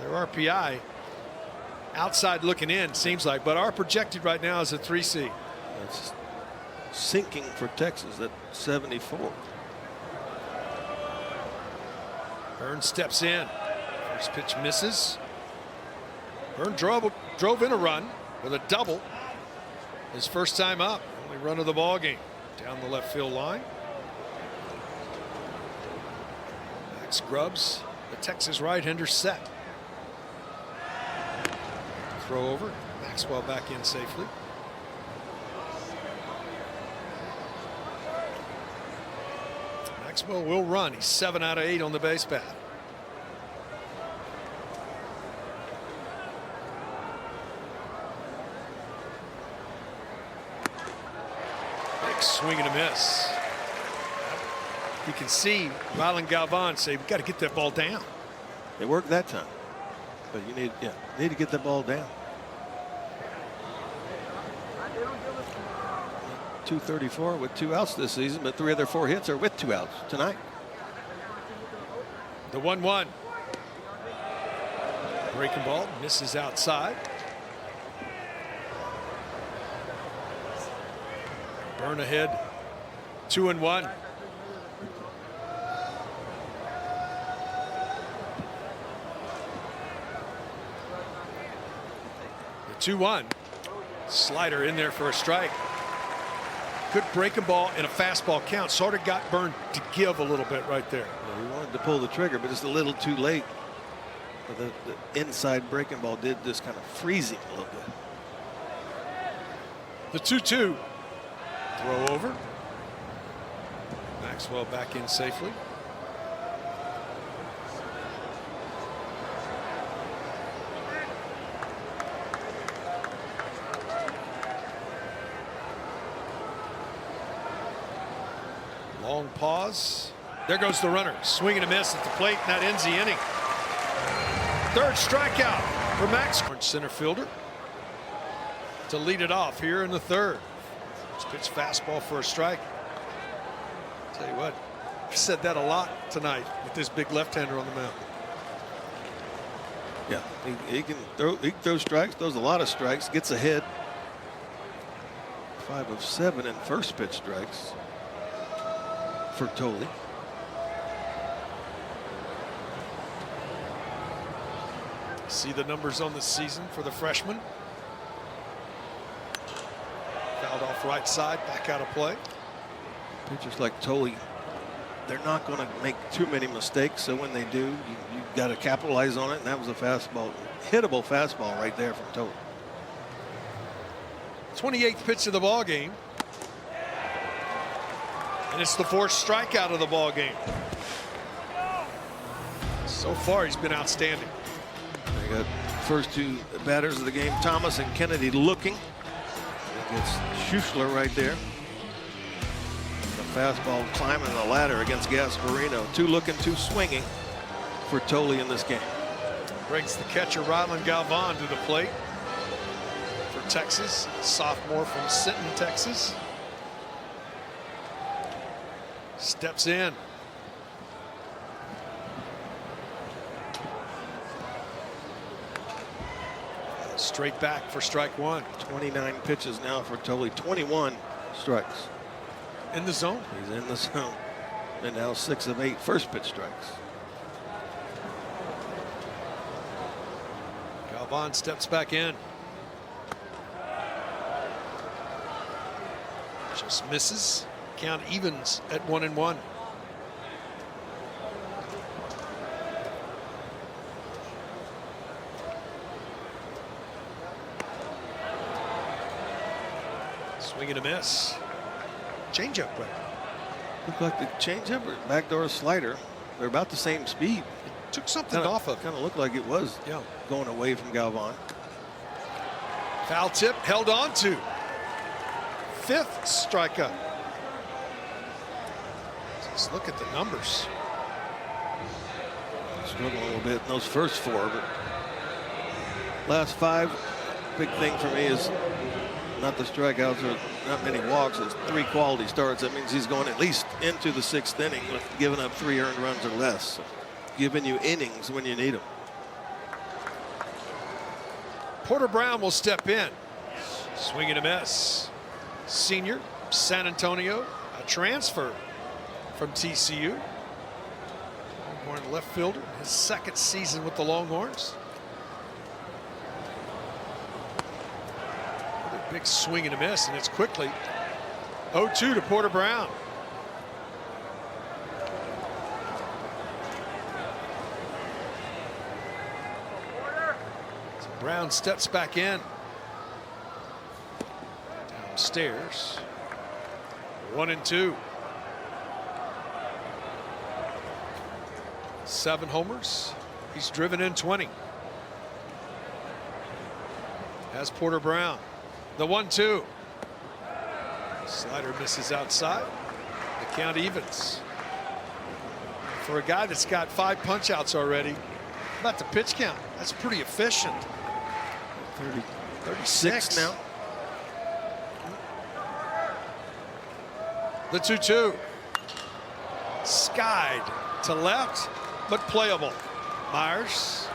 Their RPI outside looking in, seems like, but our projected right now is a 3 seed. That's sinking for Texas at 74. Burns steps in. First pitch misses. Burns drove in a run with a double. His first time up. Only run of the ball game. Down the left field line. Max Grubbs, the Texas right-hander, set. Throw over. Maxwell back in safely. Maxwell will run. He's 7 out of 8 on the base path. Big swing and a miss. You can see Rylan Galvan say, "We got to get that ball down." It worked that time, but you need to get that ball down. 234 with 2 outs this season, but 3 of their 4 hits are with 2 outs tonight. The 1-1. Breaking ball misses outside. Burn ahead, 2-1. The 2-1. Slider in there for a strike. Good breaking ball and a fastball count. Sort of got Byrne to give a little bit right there. Well, he wanted to pull the trigger, but it's a little too late. But the inside breaking ball did just kind of freeze him a little bit. The 2-2. Throw over. Maxwell back in safely. Long pause. There goes the runner. Swing and a miss at the plate, and that ends the inning. Third strikeout for Max. Center fielder to lead it off here in the third. First pitch fastball for a strike. Tell you what, I've said that a lot tonight with this big left-hander on the mound. Yeah, he can throw strikes, throws a lot of strikes, gets ahead. 5 of 7 in first pitch strikes for Thole. See the numbers on the season for the freshman. Fouled off right side, back out of play. Pitchers like Thole, they're not going to make too many mistakes, so when they do, you've got to capitalize on it, and that was a fastball, hittable fastball right there from Thole. 28th pitch of the ball game. And it's the 4th strikeout of the ball game. So far, he's been outstanding. They got first 2 batters of the game, Thomas and Kennedy, looking. Gets Schuschler right there. The fastball climbing the ladder against Gasparino. 2 looking, 2 swinging for Thole in this game. Brings the catcher Rylan Galvan to the plate for Texas. Sophomore from Sinton, Texas. Steps in. Straight back for strike 1. 29 pitches now for Thole, 21 strikes. In the zone. He's in the zone. And now 6 of 8 first pitch strikes. Galvan steps back in. Just misses. Count evens at 1-1. Swing and a miss. Changeup. Looked like the changeup or backdoor slider. They're about the same speed. It took something off of. Kind of looked like it was going away from Galvan. Foul tip held on to. 5th strikeout. Just look at the numbers. Struggling a little bit in those first 4, but last 5. Big thing for me is not the strikeouts or not many walks. It's 3 quality starts. That means he's going at least into the 6th inning with giving up 3 earned runs or less. So giving you innings when you need them. Porter Brown will step in. Swing and a miss. Senior, San Antonio, a transfer from TCU. Longhorn left fielder, his second season with the Longhorns. Another big swing and a miss, and it's quickly 0-2 to Porter Brown. So Brown steps back in. Downstairs. 1-2. 7 homers. He's driven in 20. As Porter Brown. The 1-2. Slider misses outside. The count evens. For a guy that's got 5 punch outs already, about the pitch count, that's pretty efficient. 36 now. The 2-2. Skied to left, but playable. Myers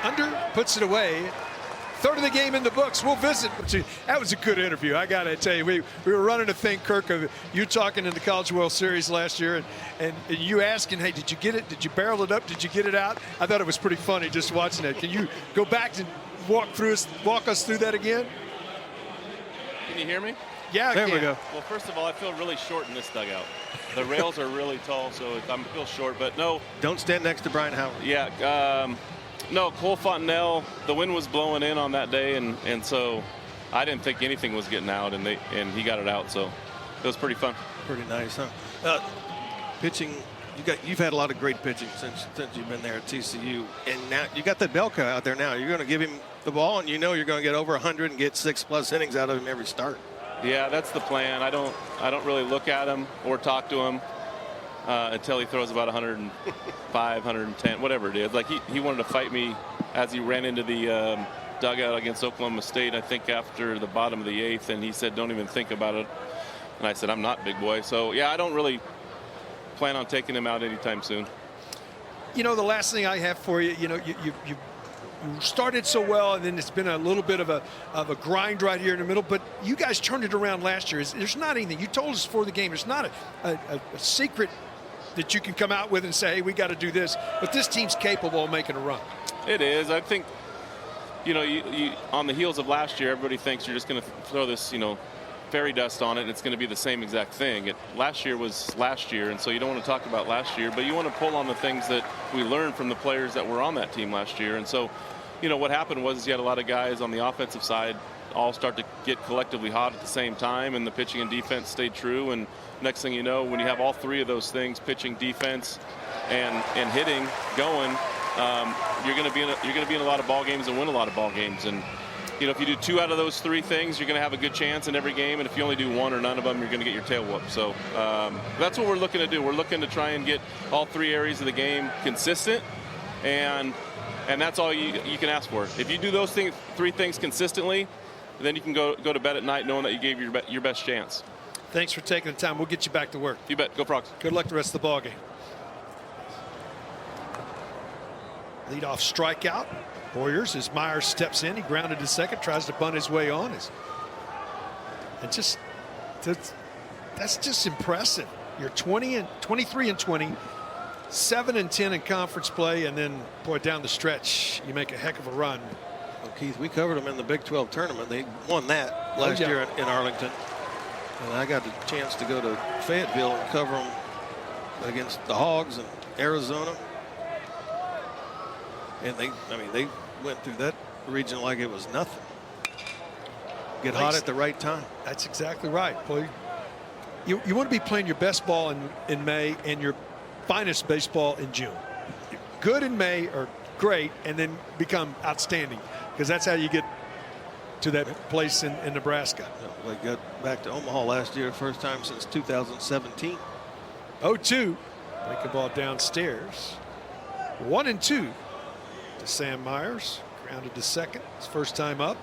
under, puts it away. Third of the game in the books. We'll visit. That was a good interview. I got to tell you, we were running a thing, Kirk, of you talking in the College World Series last year, and you asking, hey, did you get it? Did you barrel it up? Did you get it out? I thought it was pretty funny just watching it. Can you go back and walk us through that again? Can you hear me? Yeah, there we go. Well, first of all, I feel really short in this dugout. The rails are really tall, so I feel short. But no. Don't stand next to Brian Howard. Yeah. No, Cole Fontenelle, the wind was blowing in on that day, and so I didn't think anything was getting out, and he got it out. So it was pretty fun. Pretty nice, huh? Pitching, you've had a lot of great pitching since you've been there at TCU, and now you got that Belka out there now. You're going to give him the ball, and you know you're going to get over 100 and get 6+ innings out of him every start. Yeah, that's the plan. I don't really look at him or talk to him until he throws about 105, 110, whatever it is. Like he wanted to fight me as he ran into the dugout against Oklahoma State, I think after the bottom of the 8th, and he said, don't even think about it. And I said, I'm not, big boy. So, yeah, I don't really plan on taking him out anytime soon. You know, the last thing I have for you, you know, you started so well, and then it's been a little bit of a grind right here in the middle, but you guys turned it around last year. There's not anything. You told us before the game, there's not a secret that you can come out with and say, hey, we got to do this. But this team's capable of making a run. It is. I think, you know, you on the heels of last year, everybody thinks you're just going to throw this, you know, fairy dust on it, and it's going to be the same exact thing. Last year was last year, and so you don't want to talk about last year, but you want to pull on the things that we learned from the players that were on that team last year. And so, you know, what happened was you had a lot of guys on the offensive side all start to get collectively hot at the same time, and the pitching and defense stayed true. And next thing you know, when you have all 3 of those things, pitching, defense, and hitting going, you're going to be in a lot of ball games and win a lot of ball games. And you know, if you do 2 out of those 3 things, you're going to have a good chance in every game. And if you only do 1 or none of them, you're going to get your tail whooped. So that's what we're looking to do. We're looking to try and get all 3 areas of the game consistent, and that's all you can ask for. If you do those 3 things consistently, then you can go to bed at night knowing that you gave your best chance. Thanks for taking the time. We'll get you back to work. You bet. Go Frogs. Good luck the rest of the ball game. Leadoff strikeout. Boyers, as Myers steps in, he grounded to second, tries to bunt his way on. That's just impressive. You're 23 and 20, 7 and 10 in conference play, and then boy, down the stretch, you make a heck of a run. Well, Keith, we covered them in the Big 12 tournament. They won that last year in Arlington, and I got the chance to go to Fayetteville and cover them against the Hogs in Arizona. And they went through that region like it was nothing. Get hot at the right time. That's exactly right. Boy, you want to be playing your best ball in May and your finest baseball in June. Good in May or great, and then become outstanding, because that's how you get to that place in Nebraska. They got back to Omaha last year, first time since 2017. 0-2. Breaking ball downstairs. 1-2 to Sam Myers. Grounded to second. His first time up.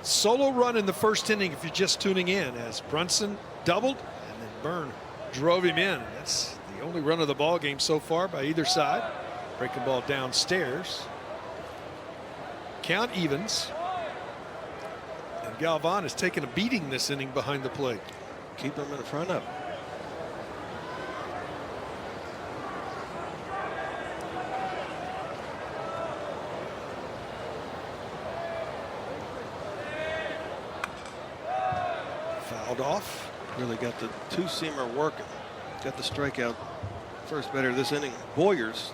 Solo run in the first inning if you're just tuning in, as Brunson doubled and then Byrne drove him in. That's The only run of the ball game so far by either side. Breaking ball downstairs. Count evens. And Galvan has taken a beating this inning behind the plate. Keep them in front of. Fouled off. Really got the two-seamer working. Got the strikeout. First batter this inning. Boyers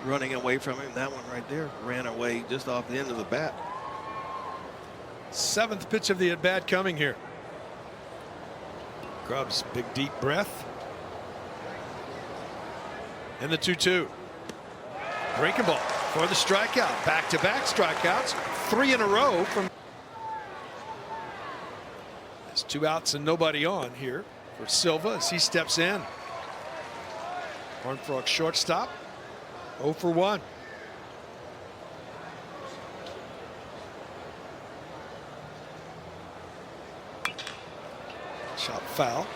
running away from him. That one right there ran away just off the end of the bat. 7th pitch of the at bat coming here. Grubbs, big deep breath. And the 2-2. Breaking ball for the strikeout. Back-to-back strikeouts. 3 in a row from. There's 2 outs and nobody on here for Silva as he steps in. Horned Frog shortstop. 0 for 1. Shot foul.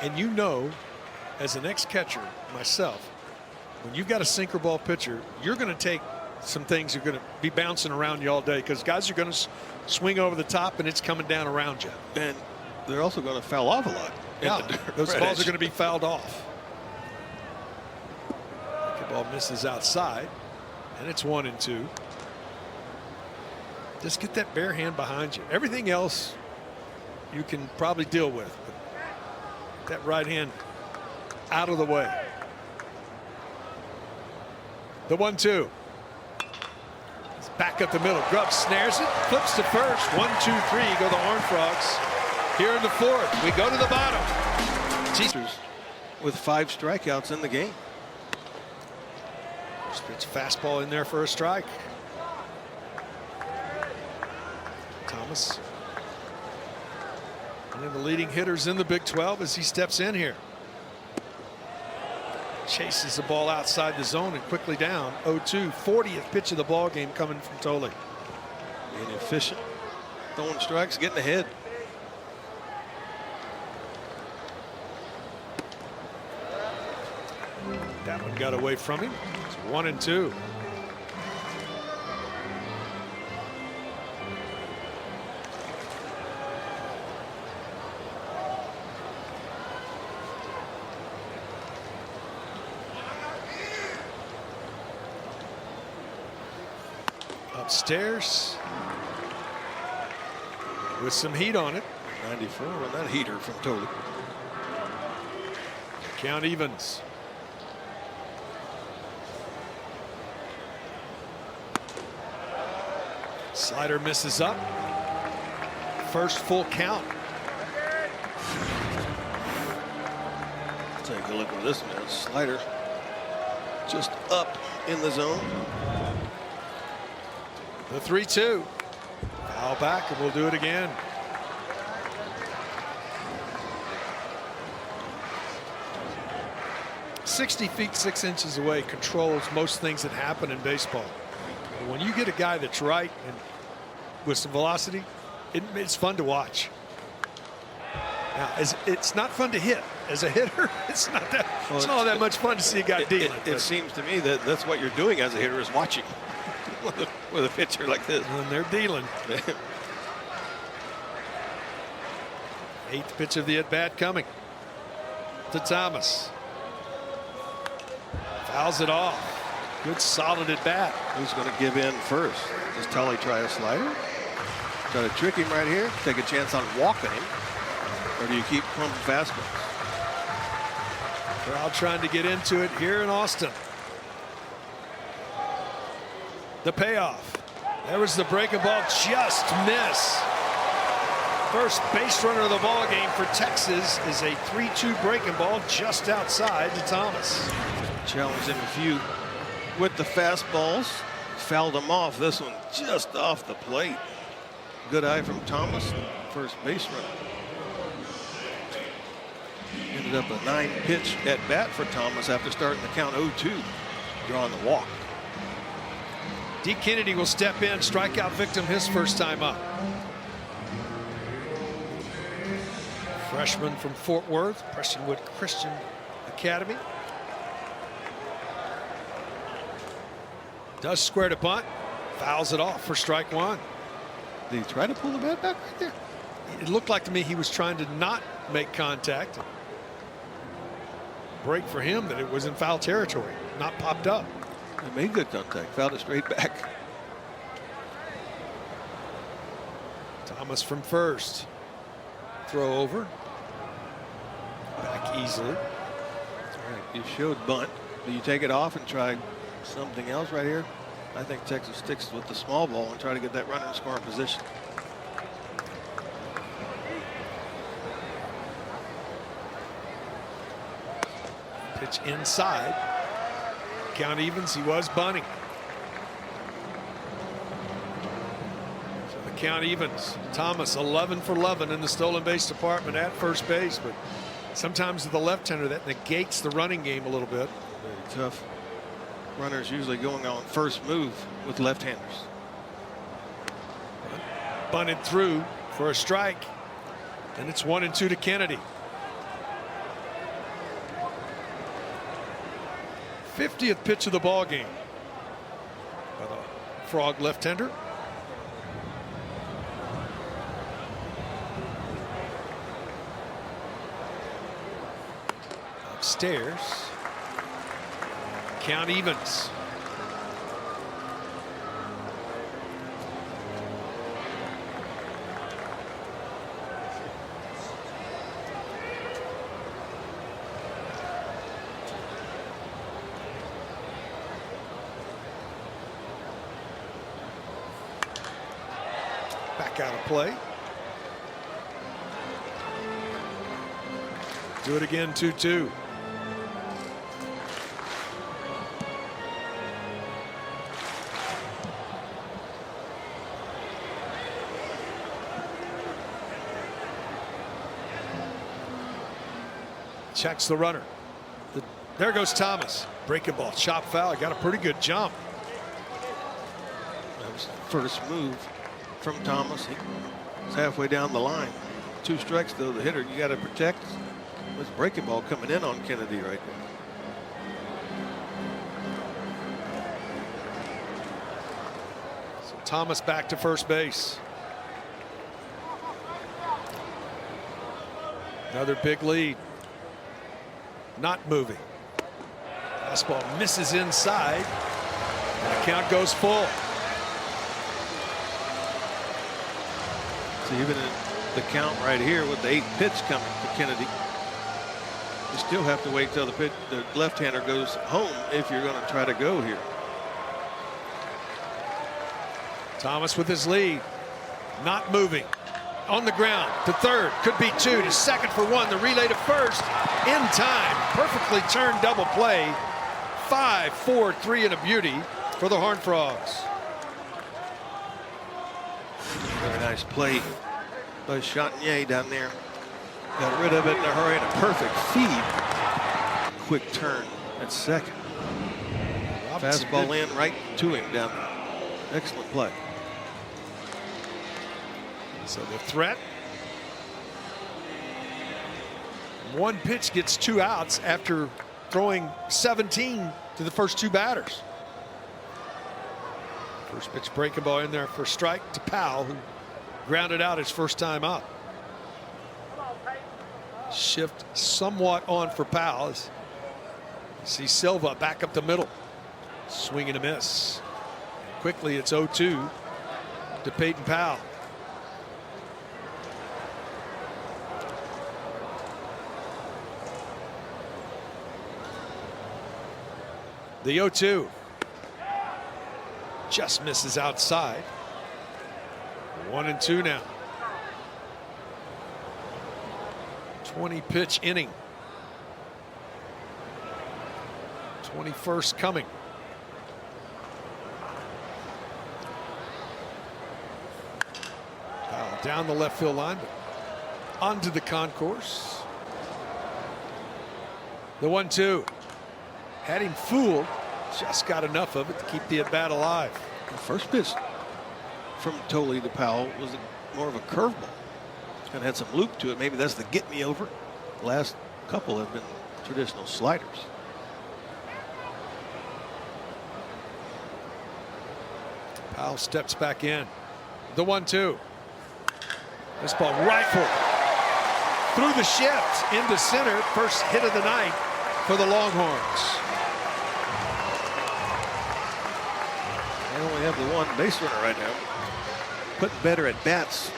And you know, as an ex-catcher myself, when you've got a sinker ball pitcher, you're going to take some things that are going to be bouncing around you all day because guys are going to swing over the top and it's coming down around you. And they're also going to foul off a lot. Yeah, those balls are going to be fouled off. The ball misses outside, and it's 1-2. Just get that bare hand behind you. Everything else you can probably deal with. But that right hand out of the way. The 1-2. It's back up the middle. Grubbs snares it, flips to first. 1, 2, 3 go the Horned Frogs. Here in the 4th, we go to the bottom. With 5 strikeouts in the game. First pitch fastball in there for a strike. Thomas, one of the leading hitters in the Big 12 as he steps in here. Chases the ball outside the zone and quickly down. 0-2, 40th pitch of the ball game coming from Thole. Being efficient, throwing strikes, getting ahead. That one got away from him. It's 1-2. Upstairs with some heat on it. 94 on that heater from Thole. Count evens. Slider misses up. First full count. Take a look at this one. Slider just up in the zone. The 3-2. Foul back, and we'll do it again. "60 feet 6 inches away" controls most things that happen in baseball. When you get a guy that's right and with some velocity, it's fun to watch. Now, it's not fun to hit. As a hitter, it's not all that much fun to see a guy dealing. It seems to me that that's what you're doing as a hitter, is watching with a pitcher like this. When they're dealing. 8th pitch of the at bat coming to Thomas. Fouls it off. Good solid at bat. Who's going to give in first? Does Tully try a slider? Try to trick him right here? Take a chance on walking him? Or do you keep pumping fastballs? Crowd trying to get into it here in Austin. The payoff. There was the breaking ball, just miss. First base runner of the ball game for Texas is a 3-2 breaking ball just outside to Thomas. Challenged him a few with the fastballs. Fouled him off. This one just off the plate. Good eye from Thomas, first base runner. Ended up a 9-pitch at bat for Thomas after starting the count 0-2, drawing the walk. Deke Kennedy will step in, strikeout victim his first time up. Freshman from Fort Worth, Prestonwood Christian Academy. Does square to bunt, fouls it off for strike one. Did he try to pull the bat back right there? It looked like to me he was trying to not make contact. Break for him that it was in foul territory, not popped up. He made good contact, fouled it straight back. Thomas from first. Throw over. Back easily. That's right. You showed bunt. Do you take it off and try something else right here? I think Texas sticks with the small ball and try to get that runner in scoring position. Pitch inside. Count evens. He was bunting. So the count evens. Thomas 11 for 11 in the stolen base department at first base, but sometimes with the left-hander that negates the running game a little bit. Very tough. Runners usually going on first move with left-handers. Bunted through for a strike, and it's 1-2 to Kennedy. 50th pitch of the ball game by the Frog left-hander. Upstairs. Count evens. Back out of play. Do it again, 2-2. Checks the runner. There goes Thomas. Breaking ball, chop foul. Got a pretty good jump. That was the first move from Thomas. He was halfway down the line. 2 strikes though. The hitter you got to protect. This breaking ball coming in on Kennedy right there. So Thomas back to first base. Another big lead. Not moving. Fastball misses inside. And the count goes full. So even in the count right here with the 8th pitch coming to Kennedy, you still have to wait till the left-hander goes home if you're going to try to go here. Thomas with his lead. Not moving. On the ground to third, could be 2 to second for 1. The relay to first in time. Perfectly turned double play. 5, 4, 3 and a beauty for the Horned Frogs. Very nice play by Chatagnier down there. Got rid of it in a hurry and a perfect feed. Quick turn at second. Fastball in right to him down there. Excellent play. So the threat. One pitch gets 2 outs after throwing 17 to the first 2 batters. First pitch breaking ball in there for strike to Powell, who grounded out his first time up. Shift somewhat on for Powell. As you see Silva back up the middle. Swing and a miss. Quickly it's 0-2 to Peyton Powell. The 0-2 just misses outside. 1-2 now. 20 pitch inning. 21st coming. Foul down the left field line, but onto the concourse. The 1-2. Had him fooled, just got enough of it to keep the at-bat alive. The first pitch from Thole to Powell was more of a curveball. It's going to have some loop to it. Maybe that's the get me over. Last couple have been traditional sliders. Powell steps back in. The 1-2. This ball rifled through the shift into center. First hit of the night for the Longhorns. They only have the one base runner right now. Putting better at bats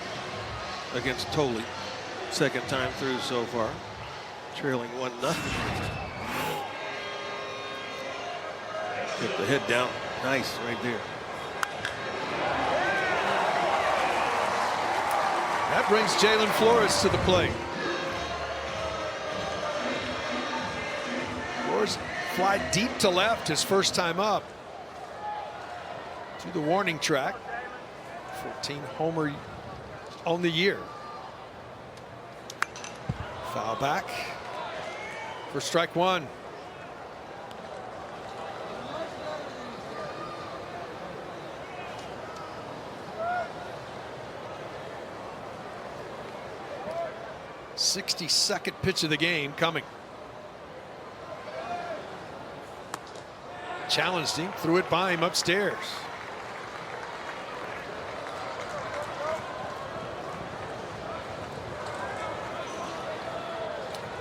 against Tolley. Second time through so far. Trailing 1-0. Get the head down. Nice right there. That brings Jalen Flores to the plate. Flores fly deep to left his first time up. To the warning track. 14 homer on the year. Foul back for strike one. '62nd pitch of the game coming. Challenged him, threw it by him upstairs.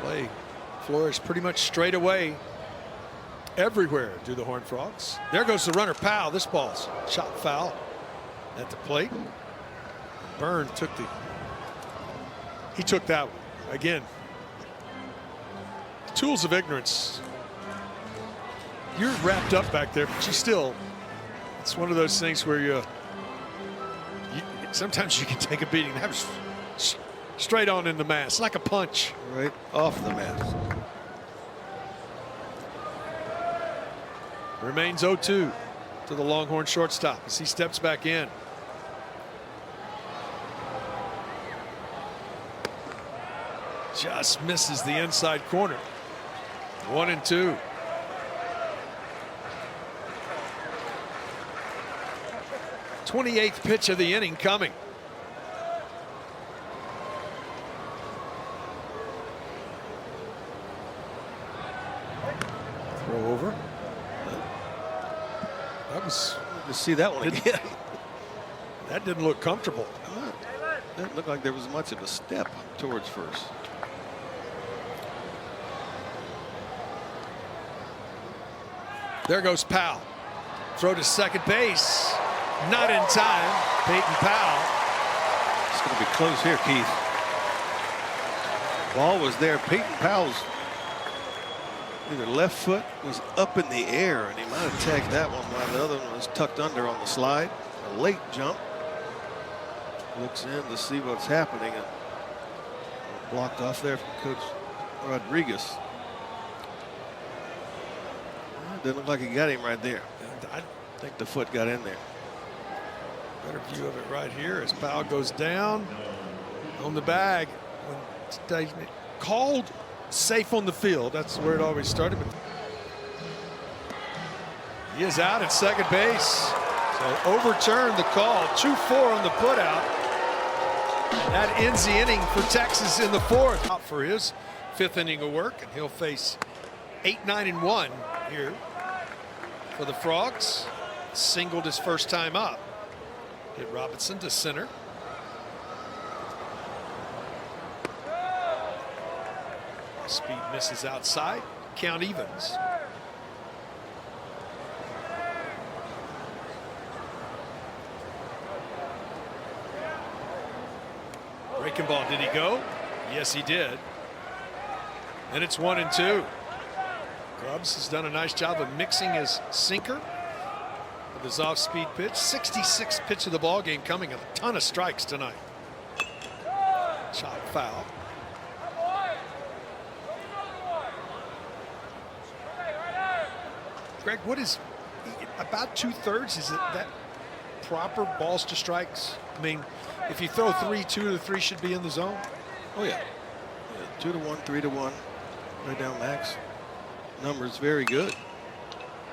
Play Flores pretty much straight away everywhere do the Horned Frogs. There goes the runner Powell. This ball's shot foul at the plate. Byrne took that one. Again, tools of ignorance. You're wrapped up back there, but you still, it's one of those things where you sometimes you can take a beating. That was straight on in the mask, like a punch. Right off the mask. Remains 0-2 to the Longhorn shortstop as he steps back in. Just misses the inside corner. 1-2. '28th pitch of the inning coming. Throw over. That was. Just see that one again. That didn't look comfortable. Didn't look like there was much of a step towards first. There goes Powell. Throw to second base. Not in time. Peyton Powell. It's going to be close here, Keith. Ball was there. Peyton Powell's either left foot was up in the air, and he might have tagged that one while the other one was tucked under on the slide. A late jump. Looks in to see what's happening, and blocked off there from Coach Rodriguez. Didn't look like he got him right there. I think the foot got in there. Better view of it right here as Powell goes down on the bag. When called safe on the field, that's where it always started. But he is out at second base. So overturned the call. 2-4 on the putout. That ends the inning for Texas in the fourth. Out for his fifth inning of work, and he'll face 8-9-1 here for the Frogs. Singled his first time up. Hit Robinson to center. Speed misses outside. Count evens. Breaking ball, did he go? Yes, he did. And it's 1-2. Grubbs has done a nice job of mixing his sinker with his off-speed pitch. 66th pitch of the ball game coming. A ton of strikes tonight. Chop foul. Greg, what is about 2/3? Is it that proper balls to strikes? I mean, if you throw 3, 2 to 3 should be in the zone. Oh yeah, 2-1, 3-1, right down max. Numbers very good.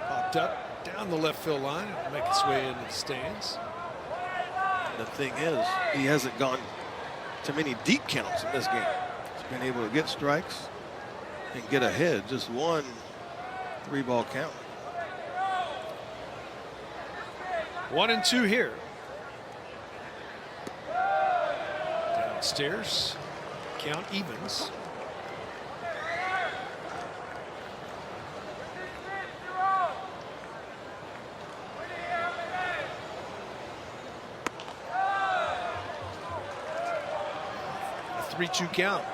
Popped up down the left field line and make its way into the stands. The thing is, he hasn't gone too many deep counts in this game. He's been able to get strikes and get ahead. Just one 3-ball count. 1-2 here. Downstairs, count evens. A 3-2 count.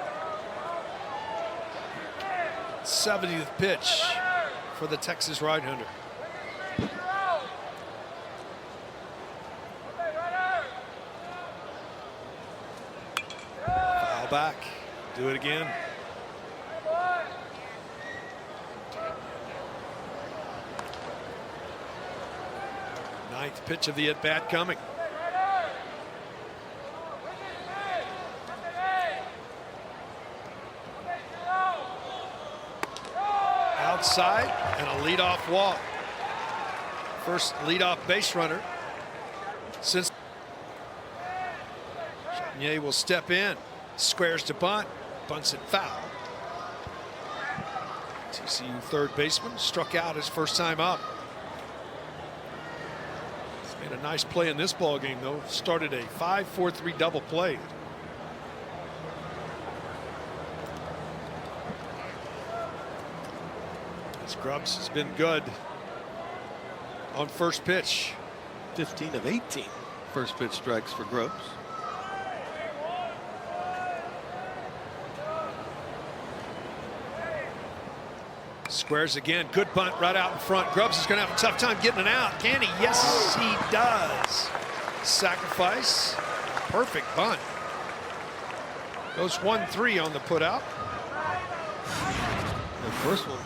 70th pitch for the Texas right-hander. Foul back. Do it again. Ninth pitch of the at-bat coming. Outside and a leadoff walk. First leadoff base runner since. Chatagnier will step in, squares to bunt, bunts it foul. TCU third baseman struck out his first time up. He's made a nice play in this ball game though. Started a 5-4-3 double play. Grubbs has been good on first pitch. 15 of 18 first pitch strikes for Grubbs. Squares again. Good bunt right out in front. Grubbs is going to have a tough time getting it out. Can he? Yes, he does. Sacrifice. Perfect bunt. Goes 1-3 on the putout. The first one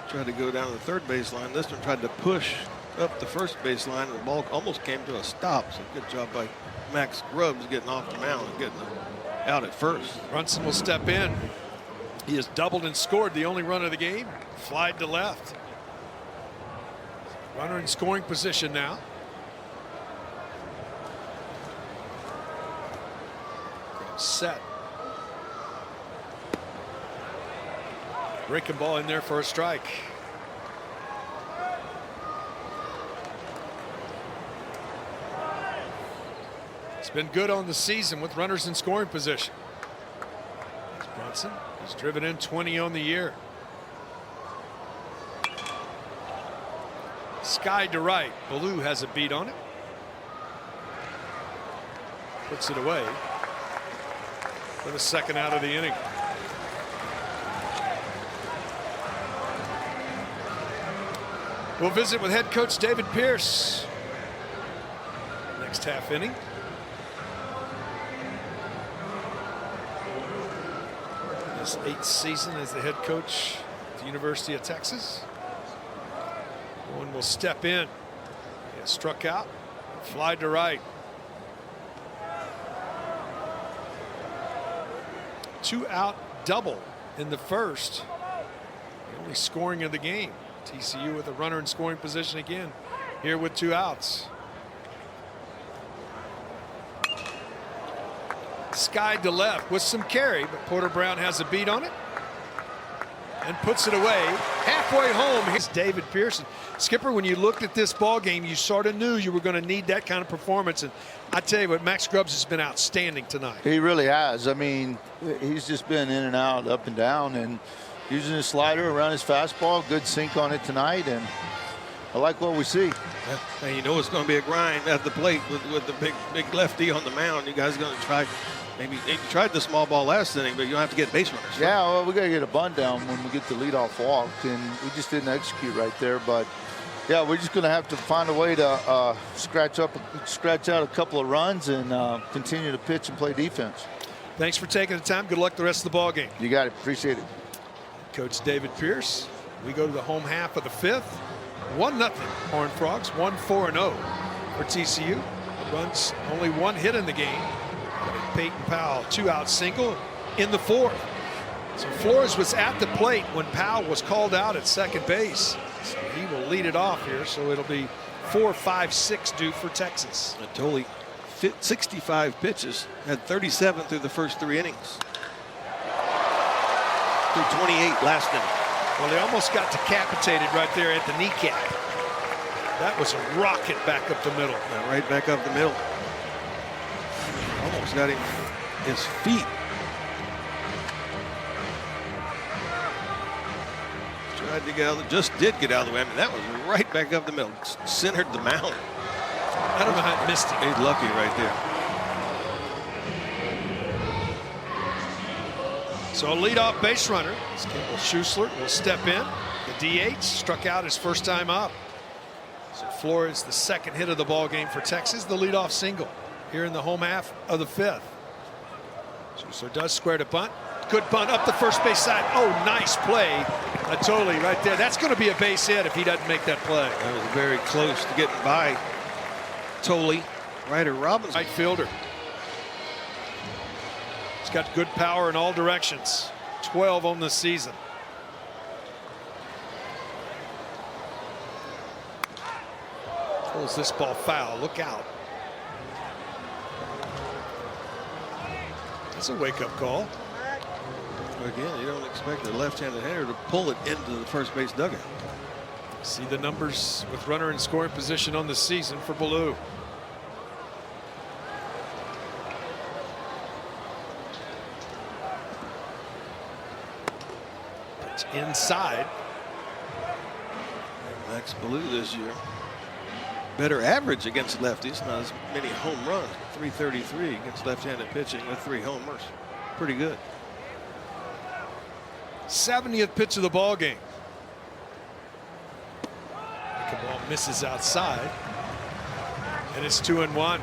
tried to go down the third baseline. This one tried to push up the first baseline. The ball almost came to a stop. So good job by Max Grubbs getting off the mound and getting out at first. Brunson will step in. He has doubled and scored the only run of the game. Flied to left. Runner in scoring position now. Grubbs set. Breaking ball in there for a strike. It's been good on the season with runners in scoring position. There's Brunson. He's driven in 20 on the year. Sky to right. Ballou has a beat on it. Puts it away for the second out of the inning. We'll visit with head coach David Pierce next half inning. His 8th season as the head coach at the University of Texas. One will step in. He has struck out, fly to right. 2-out double in the first. The only scoring of the game. TCU with a runner in scoring position again here with 2 outs. Sky to left with some carry, but Porter Brown has a beat on it and puts it away halfway home. Here's David Pearson. Skipper, when you looked at this ball game, you sort of knew you were going to need that kind of performance, and I tell you what, Max Grubbs has been outstanding tonight. He really has. I mean, he's just been in and out, up and down, and using his slider around his fastball. Good sink on it tonight, and I like what we see. Yeah. And you know it's going to be a grind at the plate with the big lefty on the mound. You guys are going to try. Maybe you tried the small ball last inning, but you don't have to get base runners. Yeah, well, we got to get a bunt down when we get the leadoff walk, and we just didn't execute right there. But yeah, we're just going to have to find a way to scratch out a couple of runs and continue to pitch and play defense. Thanks for taking the time. Good luck the rest of the ball game. You got it. Appreciate it. Coach David Pierce. We go to the home half of the 5th. 1-0 Horned Frogs. 1-4-0 for TCU. Runs only 1 hit in the game. Peyton Powell 2-out single in the 4th. So Flores was at the plate when Powell was called out at second base. So he will lead it off here. So it'll be 4-5-6 due for Texas. And Tolley 65 pitches, had 37 through the first 3 innings. Through 28 last inning. Well, they almost got decapitated right there at the kneecap. That was a rocket back up the middle. Yeah, right back up the middle. Almost got him his feet. Tried to get out, just did get out of the way. I mean, that was right back up the middle. Centered the mound. I don't know how it missed him. He's lucky right there. So a leadoff base runner. Kimball Schuessler will step in. The DH struck out his first time up. So Flores, the second hit of the ball game for Texas, the leadoff single here in the home half of the 5th. Schuessler does square to bunt. Good bunt up the first base side. Oh, nice play. Totally right there. That's going to be a base hit if he doesn't make that play. That was very close to getting by Tolley. Ryder Robinson. Right fielder. He's got good power in all directions. 12 on the season. Pulls this ball foul. Look out. That's a wake-up call. Again, you don't expect a left-handed hitter to pull it into the first base dugout. See the numbers with runner in scoring position on the season for Ballou. It's inside. Max Ballou this year. Better average against lefties, not as many home runs. 333 against left-handed pitching with 3 homers. Pretty good. 70th pitch of the ball game. The ball misses outside, and it's 2-1.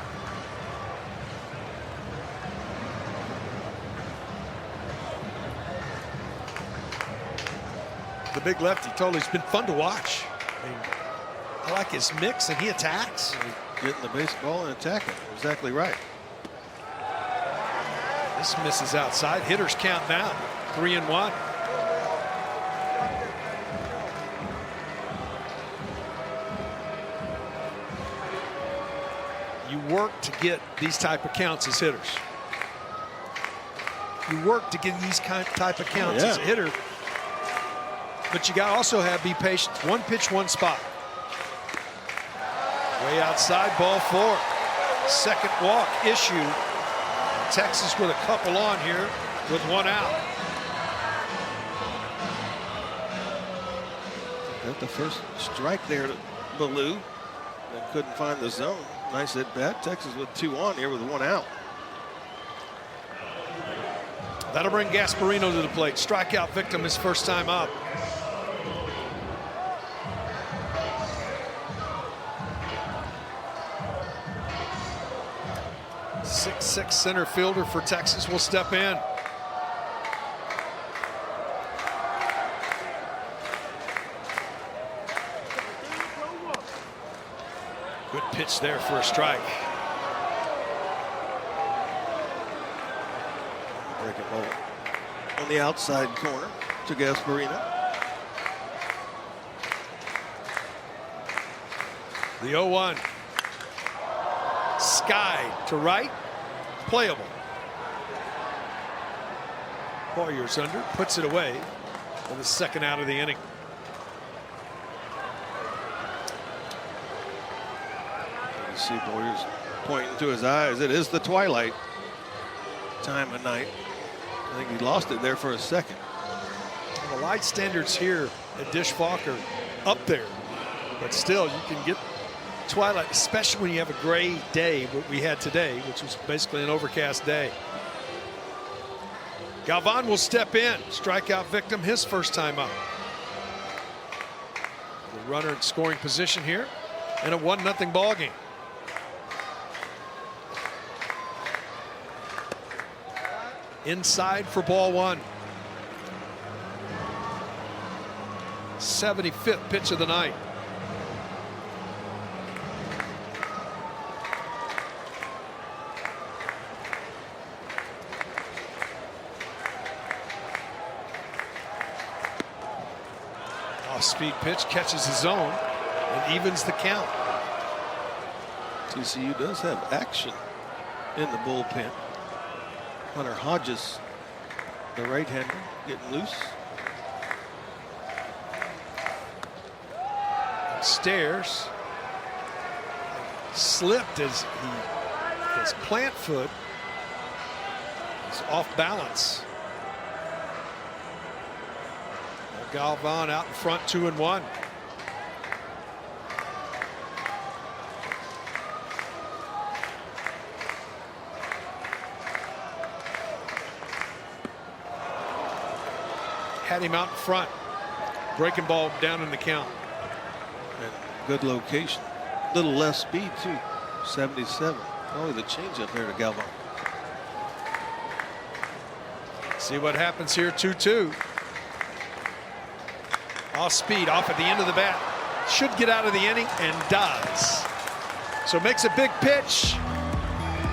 The big lefty totally has been fun to watch. I mean, I like his mix, and he attacks. Getting the baseball and attacking. Exactly right. This misses outside. Hitters count now. 3-1. You work to get these type of counts as hitters. You work to get these type of counts as a hitter. But you got to also be patient. One pitch, one spot. Way outside, ball 4. Second walk issue. Texas with a couple on here with 1 out. Got the first strike there to Ballou. They couldn't find the zone. Nice at bat. Texas with 2 on here with 1 out. That'll bring Gasparino to the plate. Strikeout victim his first time up. 6'6" center fielder for Texas will step in. Good pitch there for a strike. Breaking ball on the outside corner to Gasparino. The 0-1. Sky to right. Playable. Boyer's under, puts it away for the second out of the inning. You see Boyer's pointing to his eyes. It is the twilight time of night. I think he lost it there for a second. The light standards here at Dish Falk are up there, but still you can get twilight, especially when you have a gray day, what we had today, which was basically an overcast day. Galvan will step in. Strikeout victim his first time up. The runner in scoring position here in a 1-0 ball game. Inside for ball 1. 75th pitch of the night. Off-speed pitch catches his zone and evens the count. TCU does have action in the bullpen. Hunter Hodges, the right-hander, getting loose. Stairs slipped as his plant foot is off balance. Galvan out in front, 2-1. Had him out in front. Breaking ball down in the count. And good location. Little less speed too. 77. Probably the changeup there to Galvan. See what happens here. 2-2. Off speed, off at the end of the bat. Should get out of the inning and does. So makes a big pitch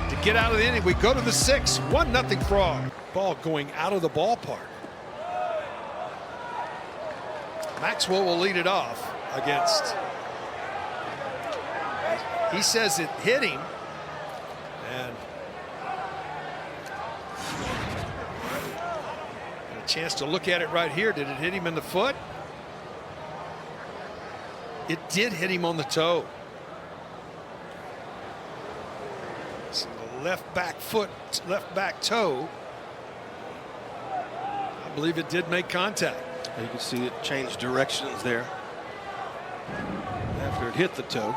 to get out of the inning. We go to the 6th. 1-0 Frog. Ball going out of the ballpark. Maxwell will lead it off against. He says it hit him. And a chance to look at it right here. Did it hit him in the foot? It did hit him on the toe. So the left back foot, left back toe. I believe it did make contact. You can see it change directions there after it hit the toe.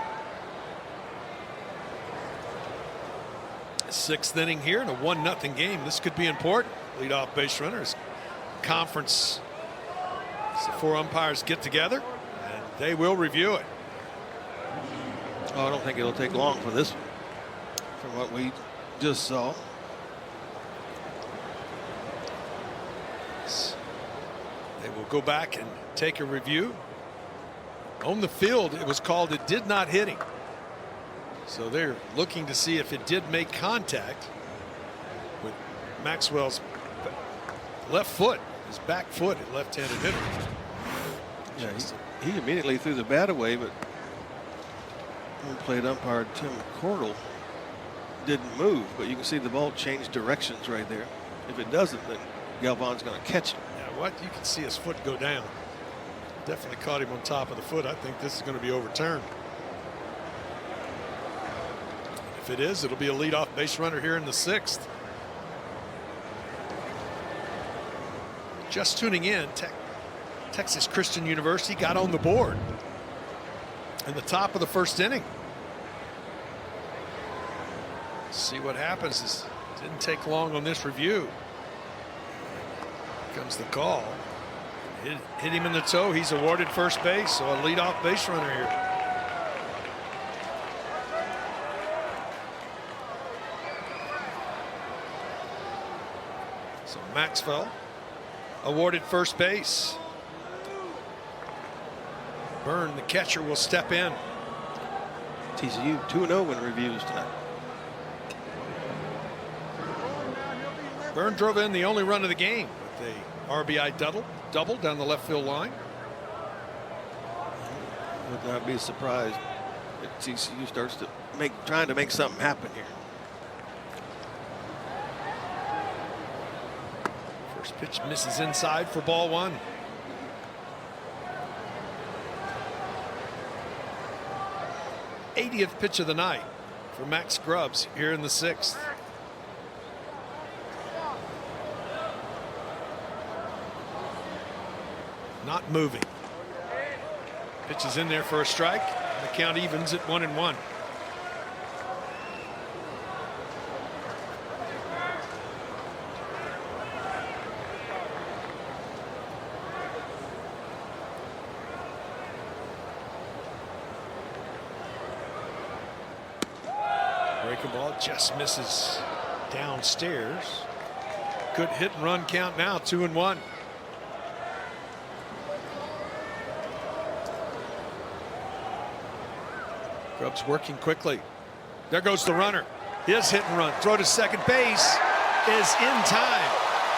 6th inning here in a 1-0 game. This could be important. Leadoff base runners conference. The 4 umpires get together and they will review it. Oh, I don't think it'll take long for this one. From what we just saw. They will go back and take a review. On the field, it was called it did not hit him. So they're looking to see if it did make contact with Maxwell's left foot, his back foot, at left-handed hitter. Yeah, he immediately threw the bat away, but home plate umpire Tim Cordell didn't move. But you can see the ball change directions right there. If it doesn't, then Galvan's going to catch it. Yeah, what you can see his foot go down. Definitely caught him on top of the foot. I think this is going to be overturned. If it is, it'll be a leadoff base runner here in the 6th. Just tuning in, Texas Christian University got on the board in the top of the 1st inning. See what happens. This didn't take long on this review. Here comes the call. Hit him in the toe. He's awarded first base, so a leadoff base runner here. So Maxwell awarded first base. Byrne, the catcher, will step in. TCU 2-0 in reviews tonight. Byrne drove in the only run of the game with a RBI double down the left field line. Would not be surprised if TCU starts to trying to make something happen here. First pitch misses inside for ball 1. '80th pitch of the night for Max Grubbs here in the 6th. Not moving. Pitch is in there for a strike. The count evens at 1-1. Breaking ball just misses downstairs. Good hit and run count now, 2-1. Grubbs working quickly. There goes the runner. His hit and run. Throw to second base is in time.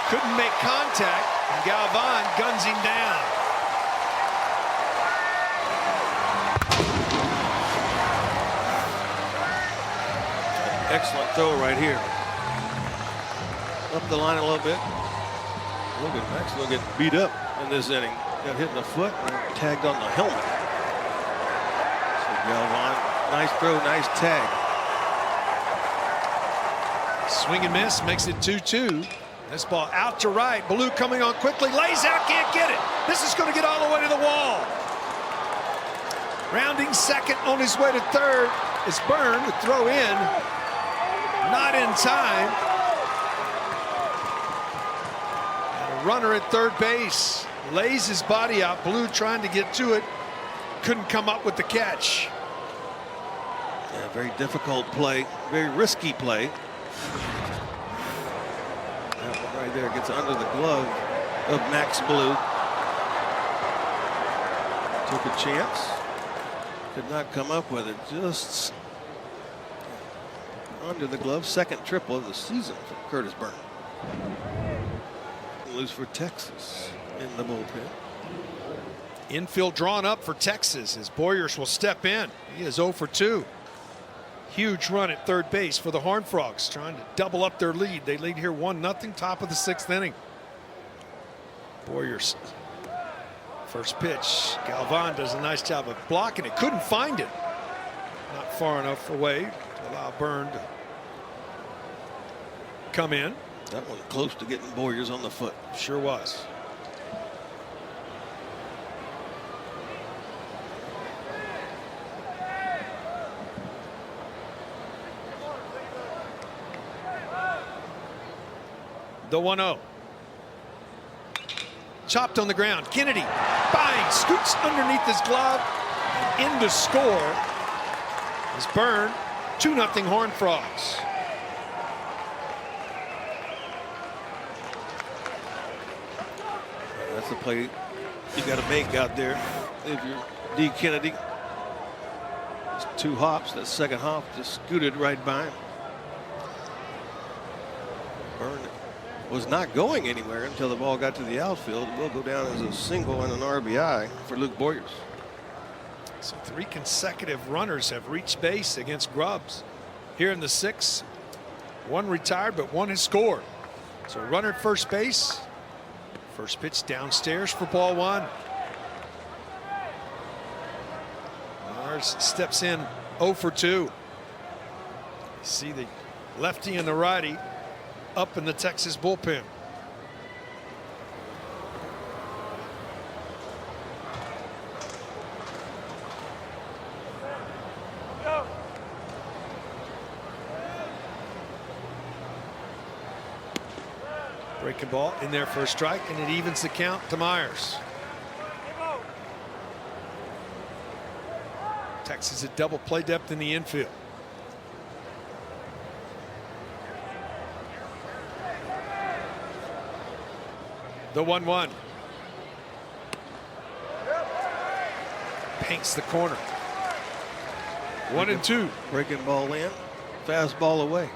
Couldn't make contact. And Galvan guns him down. excellent throw right here. Up the line a little bit. Look at Maxwell getting beat up in this inning. Got hit in the foot and tagged on the helmet. So Galvan, nice throw, nice tag. Swing and miss, makes it 2-2. This ball out to right. Blue coming on quickly, lays out, can't get it. This is going to get all the way to the wall. Rounding second, on his way to third is Byrne. The throw in, not in time. And a runner at third base lays his body out. Blue trying to get to it, couldn't come up with the catch. Yeah, very difficult play, very risky play. That one right there gets under the glove of Max Blue. Took a chance. Could not come up with it. Just under the glove. Second triple of the season for Curtis Byrne. Lose for Texas in the bullpen. Infield drawn up for Texas as Boyers will step in. He is 0 for 2. Huge run at third base for the Horned Frogs, trying to double up their lead. They lead here 1-0, top of the 6th inning. Boyers, first pitch. Galvan does a nice job of blocking it. Couldn't find it. Not far enough away to allow Byrne to come in. That one close to getting Boyers on the foot. Sure was. The 1-0. Chopped on the ground. Kennedy, bang, scoots underneath his glove. In to score is Byrne. 2-0 Horned Frogs. That's the play you got to make out there if you're D. Kennedy. It's 2 hops. That second hop just scooted right by him. Byrne was not going anywhere until the ball got to the outfield. It will go down as a single and an RBI for Luke Boyers. So 3 consecutive runners have reached base against Grubbs. Here in the 6th, 1 retired, but 1 has scored. So runner at first base. First pitch downstairs for ball 1. Mars steps in 0 for 2. See the lefty and the righty up in the Texas bullpen. Breaking ball in there for a strike, and it evens the count to Myers. Texas at double play depth in the infield. The 1-1. Paints the corner. 1-2. Breaking ball in. Fastball away.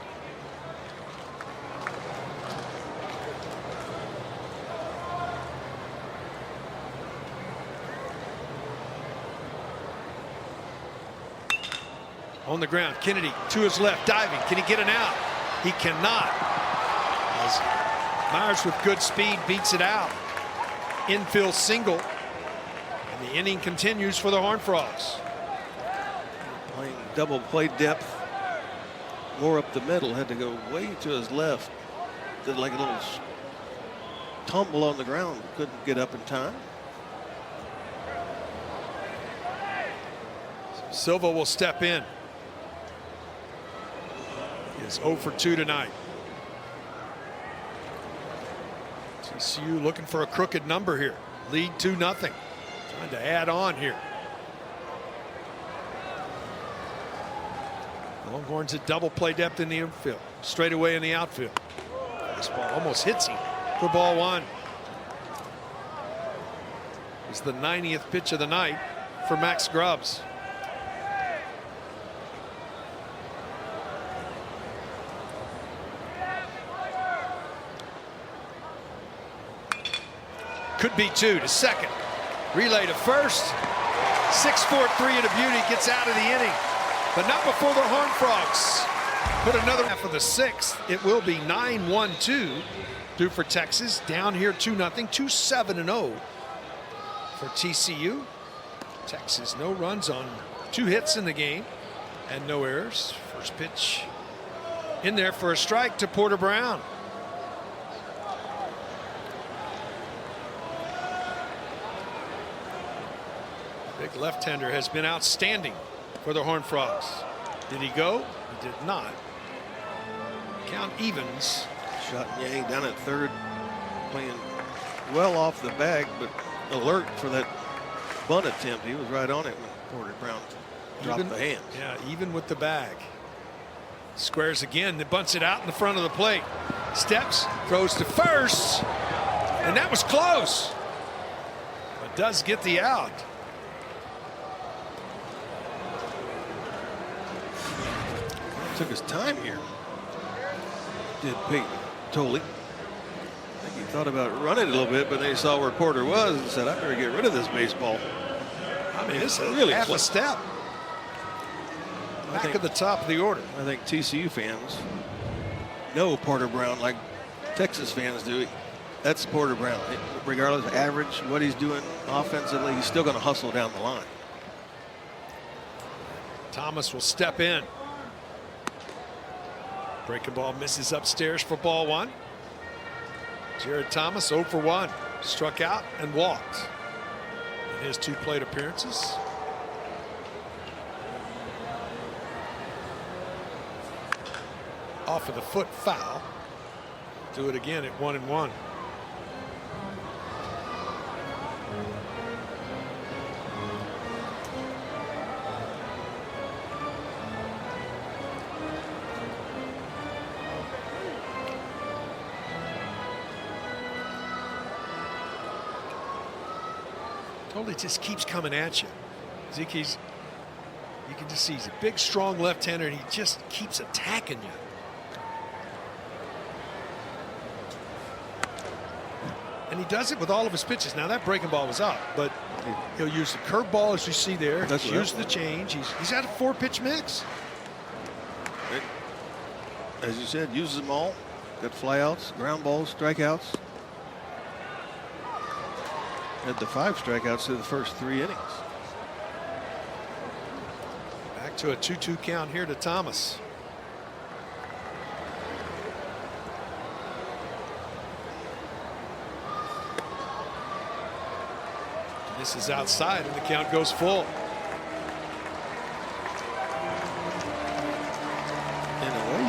On the ground, Kennedy to his left, diving. Can he get an out? He cannot. As Myers with good speed beats it out. Infield single. And the inning continues for the Horned Frogs. Playing double play depth. More up the middle. Had to go way to his left. Did like a little tumble on the ground. Couldn't get up in time. Silva will step in. He is 0 for 2 tonight. TCU looking for a crooked number here. Lead 2-0. Trying to add on here. Longhorns at double play depth in the infield. Straight away in the outfield. This ball almost hits him for ball 1. It's the 90th pitch of the night for Max Grubbs. Could be 2 to second. Relay to first. 6-4-3 and a beauty gets out of the inning. But not before the Horned Frogs Put another half of the sixth. It will be 9-1-2 due for Texas. Down here 2-0, 2-7-0 for TCU. Texas no runs on 2 hits in the game and no errors. First pitch in there for a strike to Porter Brown. Big left-hander has been outstanding for the Horned Frogs. Did he go? He did not. Count evens. Shot Yang down at third, playing well off the bag, but alert for that bunt attempt. He was right on it when Porter Brown dropped the hands. Yeah, even with the bag. Squares again, then bunts it out in the front of the plate. Steps, throws to first, and that was close. But does get the out. Took his time here. Did Peyton Tolley. I think he thought about running it a little bit, but then he saw where Porter was and said, I better get rid of this baseball. I mean, it's really half a close. step. Back at the top of the order. I think TCU fans know Porter Brown like Texas fans do. That's Porter Brown. Regardless of average, what he's doing offensively, he's still going to hustle down the line. Thomas will step in. Breaking ball misses upstairs for ball 1. Jared Thomas 0 for 1. Struck out and walked in his 2 plate appearances. Off of the foot foul. Do it again at 1-1. Totally just keeps coming at you. Zeke, you can just see he's a big, strong left-hander, and he just keeps attacking you. And he does it with all of his pitches. Now that breaking ball was up, but he'll use the curveball as you see there. That's He's used the change. He's had a 4-pitch mix. As you said, uses them all. Got flyouts, ground balls, strikeouts. Had the 5 strikeouts through the first 3 innings. Back to a 2-2 count here to Thomas. This is outside and the count goes full. In a way,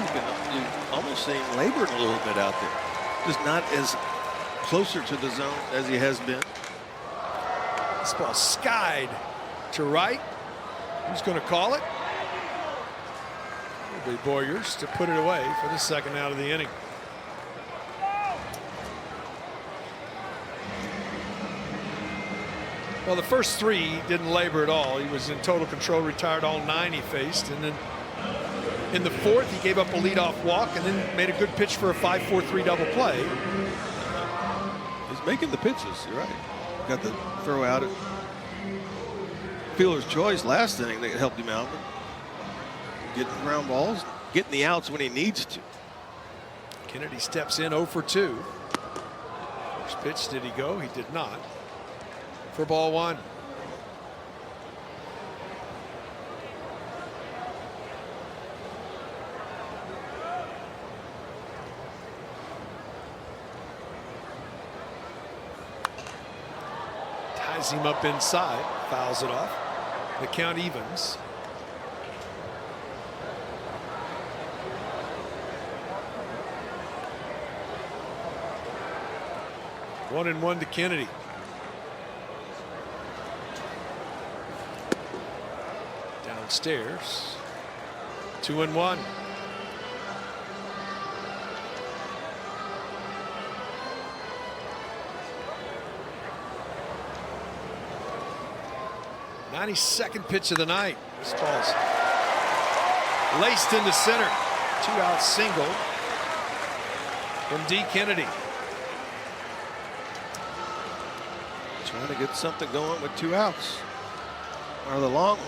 you almost see him laboring a little bit out there. Just not as closer to the zone as he has been. This ball skied to right. Who's going to call it? It'll be Boyers to put it away for the second out of the inning. Well, the first 3 he didn't labor at all. He was in total control, retired all 9 he faced, and then in the 4th he gave up a leadoff walk and then made a good pitch for a 5-4-3 double play. He's making the pitches. You're right. Got the throw out at fielder's choice last inning that helped him out. Getting ground balls, getting the outs when he needs to. Kennedy steps in 0 for 2. First pitch, did he go? He did not. For ball 1. Ties him up inside, fouls it off. The count evens. One and one to Kennedy. Downstairs. 2-1. '92nd pitch of the night. This ball's laced into center. 2-out single from D. Kennedy. Trying to get something going with 2 outs. Are the Longhorns.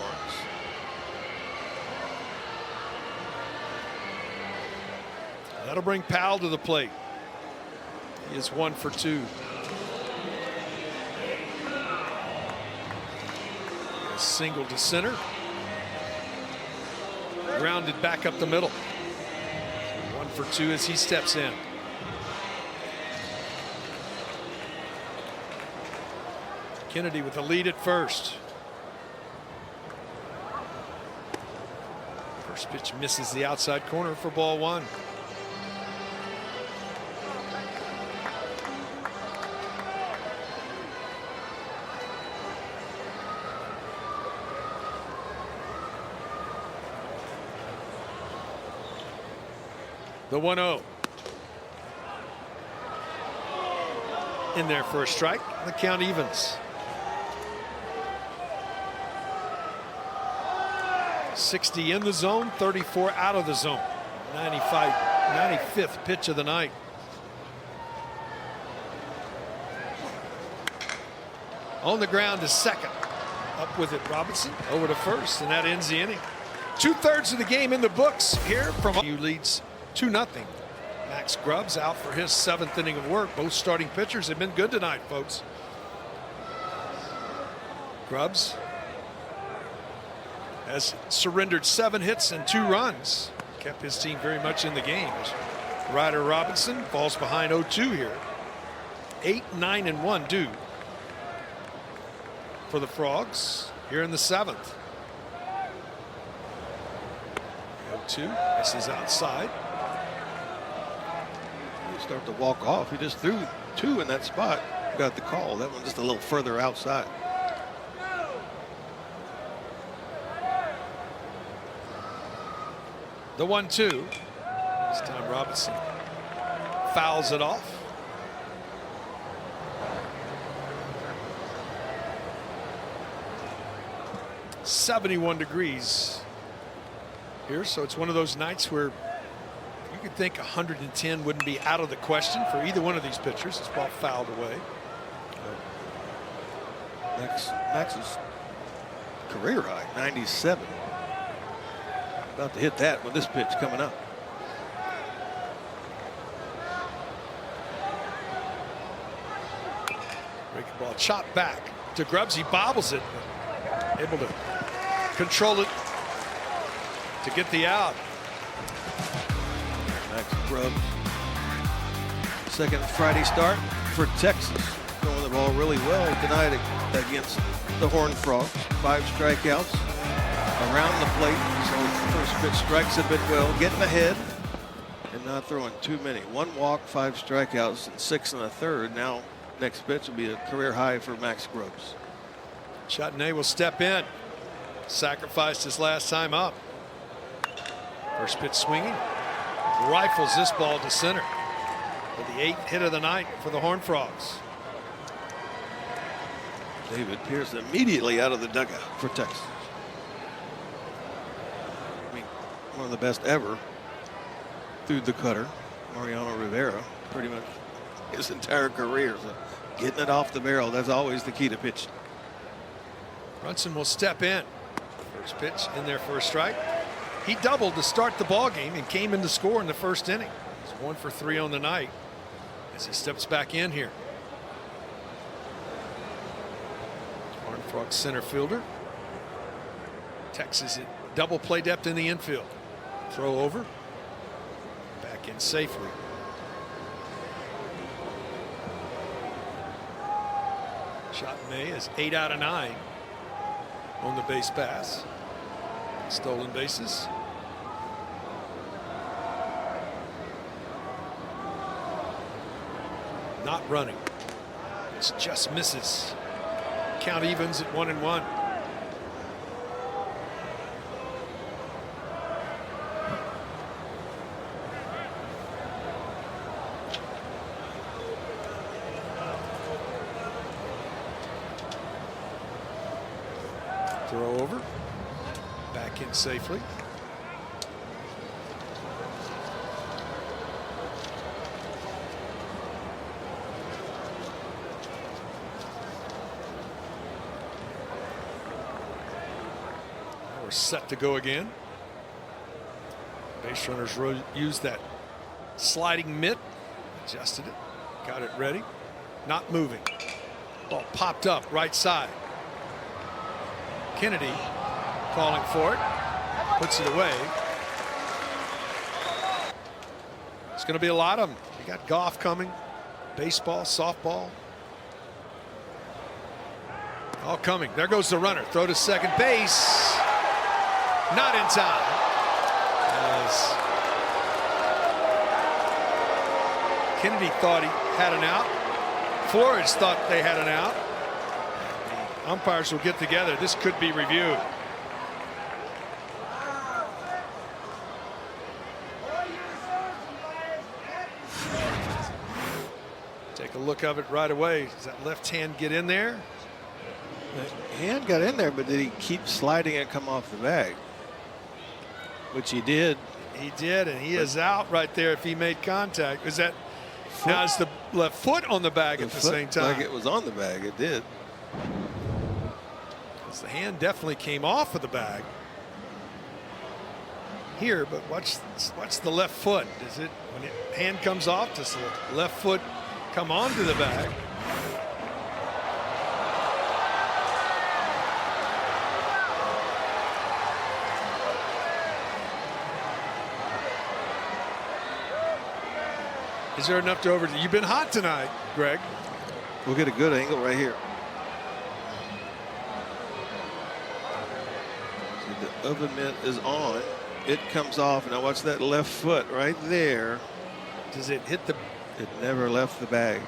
That'll bring Powell to the plate. He is 1 for 2. A single to center. Grounded back up the middle. 1 for 2 as he steps in. Kennedy with the lead at first. First pitch misses the outside corner for ball 1. The 1-0. In there for a strike. The count evens. 60 in the zone, 34 out of the zone. 95th pitch of the night. On the ground to second. Up with it, Robinson. Over to first, and that ends the inning. 2/3 of the game in the books here from leads 2-0. Max Grubbs out for his 7th inning of work. Both starting pitchers have been good tonight, folks. Grubbs has surrendered 7 hits and 2 runs. Kept his team very much in the game. Ryder Robinson falls behind 0-2 here. 8, 9, and 1 due for the Frogs here in the 7th. 0-2. This is outside. Start to walk off. He just threw 2 in that spot. Got the call. That one just a little further outside. The 1-2. This time Robinson fouls it off. .71 degrees here, so it's one of those nights where you could think 110 wouldn't be out of the question for either one of these pitchers. It's ball fouled away. Max's career high, 97. About to hit that with this pitch coming up. Breaking ball chopped back to Grubbs. He bobbles it, able to control it to get the out. Max Grubbs, second Friday start for Texas. Throwing the ball really well tonight against the Horned Frogs. 5 strikeouts around the plate. So first pitch strikes a bit well, getting ahead and not throwing too many. 1 walk, 5 strikeouts, and 6 1/3. Now next pitch will be a career high for Max Grubbs. Chattenay will step in. Sacrificed his last time up. First pitch swinging. Rifles this ball to center for the 8th hit of the night for the Horned Frogs. David Pierce immediately out of the dugout for Texas. I mean, one of the best ever through the cutter. Mariano Rivera, pretty much his entire career. So getting it off the barrel, that's always the key to pitch. Brunson will step in. First pitch in there for a strike. He doubled to start the ball game and came in to score in the first inning. He's 1 for 3 on the night as he steps back in here. Horned Frogs center fielder. Texas at double play depth in the infield. Throw over. Back in safely. Chattenay is 8 out of 9 on the base pass. Stolen bases. Not running. It just misses. Count evens at 1-1. Throw over. Back in safely. Now we're set to go again. Base runners use that sliding mitt. Adjusted it. Got it ready. Not moving. Ball popped up right side. Kennedy calling for it. Puts it away. It's going to be a lot of them. You got golf coming. Baseball, softball. All coming. There goes the runner. Throw to second base. Not in time. As Kennedy thought he had an out. Flores thought they had an out. The umpires will get together. This could be reviewed. Take a look of it right away. Does that left hand get in there? The hand got in there, but did he keep sliding and come off the bag? Which he did. He did, and he is out right there if he made contact. Is that now is the left foot on the bag at the same time? Like it was on the bag. It did. Because the hand definitely came off of the bag here, but watch the left foot. Does it, when the hand comes off, does the left foot come onto the bag? Is there enough to over? You've been hot tonight, Greg. We'll get a good angle right here. So the oven mitt is on. It comes off. Now watch that left foot right there. Does it hit the? It never left the bag.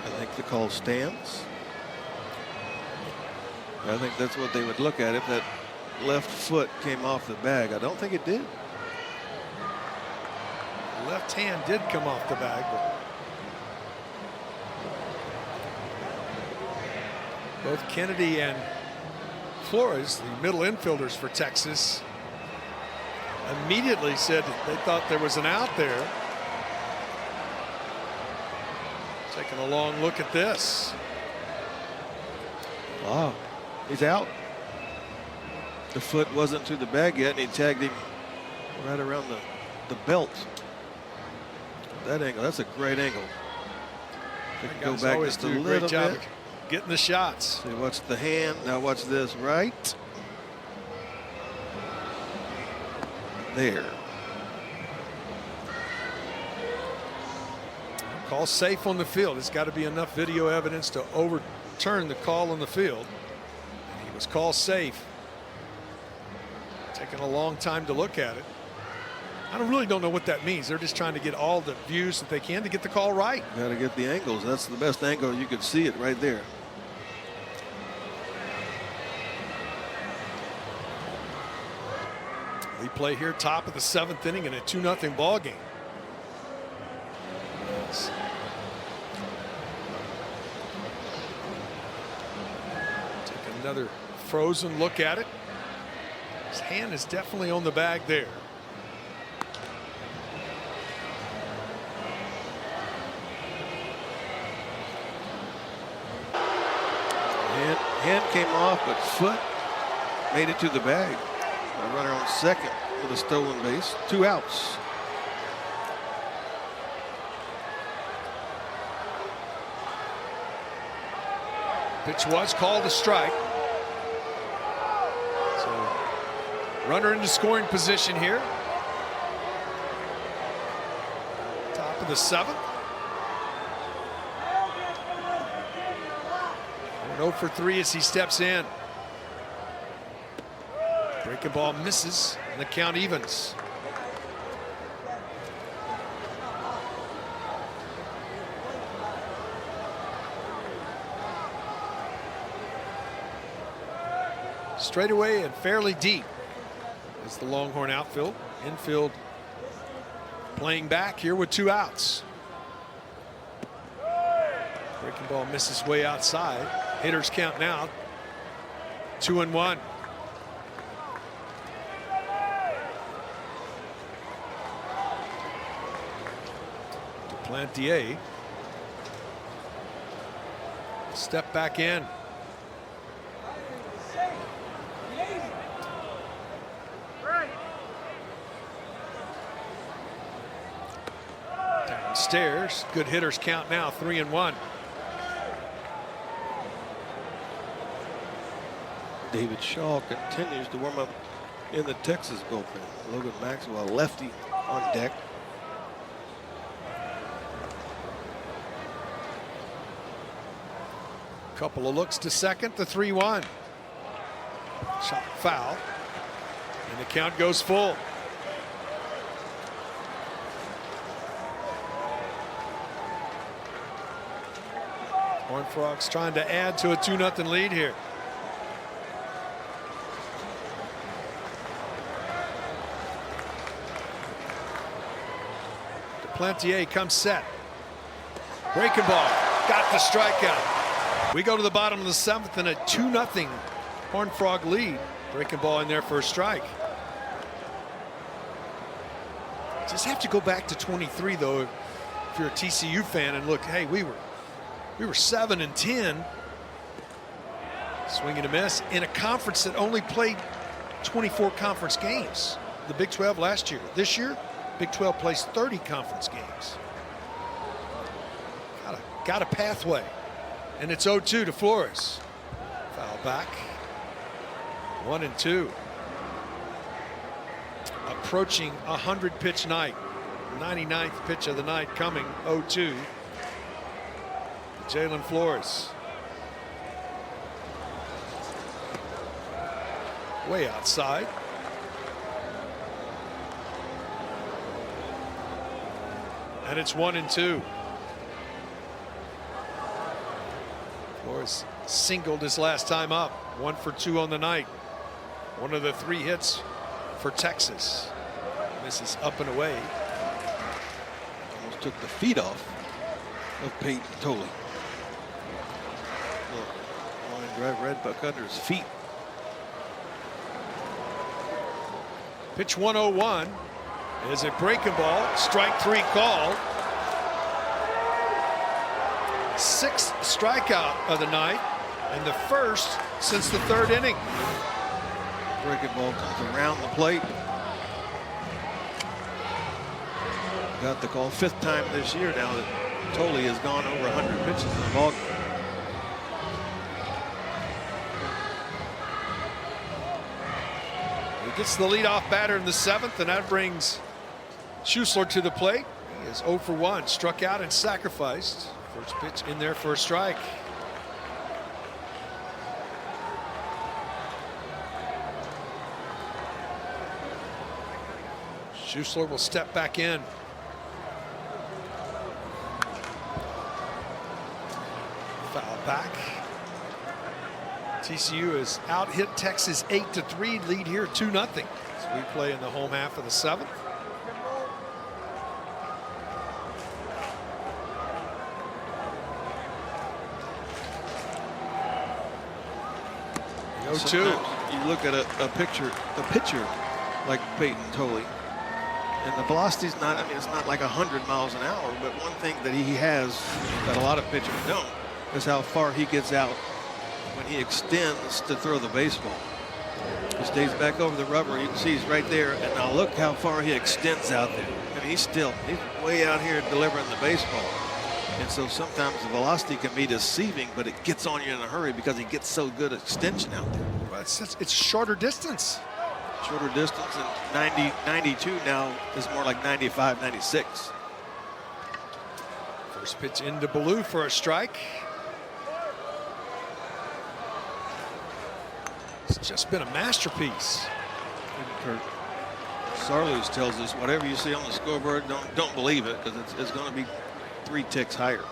I think the call stands. I think that's what they would look at if that left foot came off the bag. I don't think it did. Left hand did come off the bag, but both Kennedy and Flores, the middle infielders for Texas, immediately said they thought there was an out there. Taking a long look at this. Wow, he's out. The foot wasn't to the bag yet, and he tagged him right around the belt. That angle, that's a great angle. Go back just a little bit. Getting the shots. See, watch the hand. Now watch this right there. Call safe on the field. It's got to be enough video evidence to overturn the call on the field. And he was called safe. Taking a long time to look at it. I really don't know what that means. They're just trying to get all the views that they can to get the call right. Got to get the angles. That's the best angle. You could see it right there. We play here top of the 7th inning in a 2-0 ball game. Take another frozen look at it. His hand is definitely on the bag there. Hand came off, but foot made it to the bag. A runner on second with a stolen base. 2 outs. Pitch was called a strike. So runner into scoring position here. Top of the 7th. 0 for 3 as he steps in. Breaking ball misses, and the count evens. Straight away and fairly deep is the Longhorn outfield. Infield playing back here with 2 outs. Breaking ball misses way outside. Hitters count now 2-1. Duplantier. Step back in. downstairs. Good hitters count now, 3-1. David Shaw continues to warm up in the Texas bullpen. Logan Maxwell, lefty, on deck. Couple of looks to second, the 3-1. Shot foul. And the count goes full. Horned Frogs trying to add to a 2-0 lead here. Duplantier comes set. Breaking ball. Got the strikeout. We go to the bottom of the 7th and a 2-0 Horned Frog lead. Breaking ball in there for a strike. Just have to go back to 23 though if you're a TCU fan and look, hey, we were 7-10. Swing and a miss in a conference that only played 24 conference games. The Big 12 last year. This year, Big 12 plays 30 conference games. Got a pathway. And it's 0-2 to Flores. Foul back. 1-2. Approaching a 100-pitch night. 99th pitch of the night coming. 0-2. Jalen Flores. Way outside. And it's 1-2. Flores singled his last time up. 1 for 2 on the night. One of the 3 hits for Texas. This is up and away. Almost took the feet off of Peyton Toley. Line drive right back under his feet. Pitch 101 is a breaking ball. Strike 3 called. 6th strikeout of the night and the first since the 3rd inning. Breaking ball comes around the plate. Got the call 5th time this year now that Toley has gone over 100 pitches in the ball game. He gets the leadoff batter in the 7th, and that brings Schussler to the plate. He is 0 for 1, struck out and sacrificed. First pitch in there for a strike. Schussler will step back in. Foul back. TCU has out-hit Texas 8-3, lead here 2-0 as we play in the home half of the 7th. You look at a pitcher like Peyton Toley, and the velocity's not, I mean, it's not like 100 miles an hour, but one thing that he has that a lot of pitchers don't is how far he gets out when he extends to throw the baseball. He stays back over the rubber. You can see he's right there, and now look how far he extends out there. I mean, he's way out here delivering the baseball. And so sometimes the velocity can be deceiving, but it gets on you in a hurry because he gets so good extension out there. Well, it's shorter distance. Shorter distance, and 92 now is more like 95, 96. First pitch into Ballou for a strike. It's just been a masterpiece. Kurt Sarloos tells us whatever you see on the scoreboard, don't believe it, because it's going to be 3 ticks higher.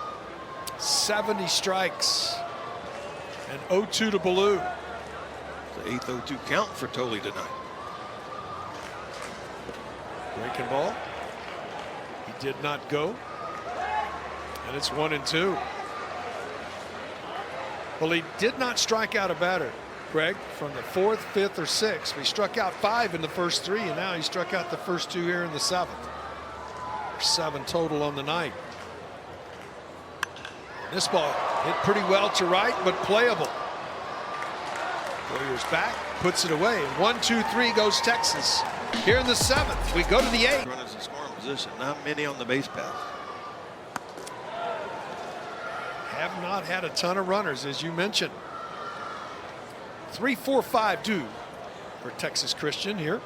70 strikes and 0-2 to Ballou. The 8th 0-2 count for Toley tonight. Breaking ball. He did not go. And it's 1-2. Well, he did not strike out a batter, Greg, from the 4th, 5th, or 6th. He struck out 5 in the first 3, and now he struck out the first 2 here in the 7th. 7 total on the night. This ball hit pretty well to right, but playable. Warriors back, puts it away. 1-2-3 goes Texas. Here in the 7th, we go to the 8th. Runners in scoring position, not many on the base path. have not had a ton of runners, as you mentioned. 3-4-5 due for Texas Christian here.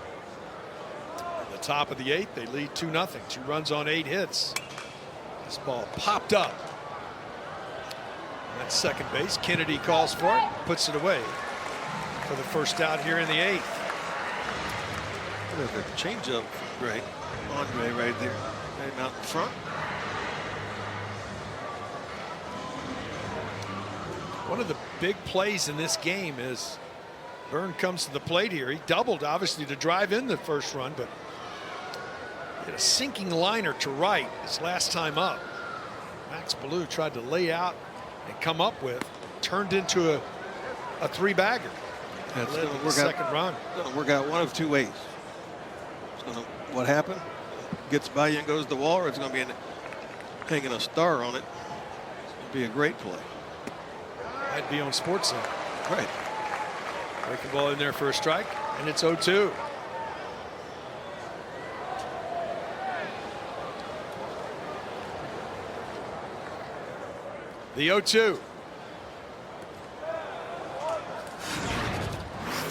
At the top of the 8th, they lead 2-0. 2 runs on 8 hits. This ball popped up. At second base, Kennedy calls for it, puts it away for the first out here in the 8th. There's a changeup from Gray. Andre right there. Right out in front. One of the big plays in this game is Byrne comes to the plate here. He doubled, obviously, to drive in the first run, but hit a sinking liner to right his last time up. Max Ballou tried to lay out and come up with, turned into a 3-bagger. That's Led going to to the work second out. run. Going to work out one of 2 ways. It's going to, what happened? Gets by you and goes to the wall, or it's going to be hanging a star on it. It's going to be a great play. I'd be on Sports Center. Right. Breaking ball in there for a strike, and it's 0-2. The 0-2.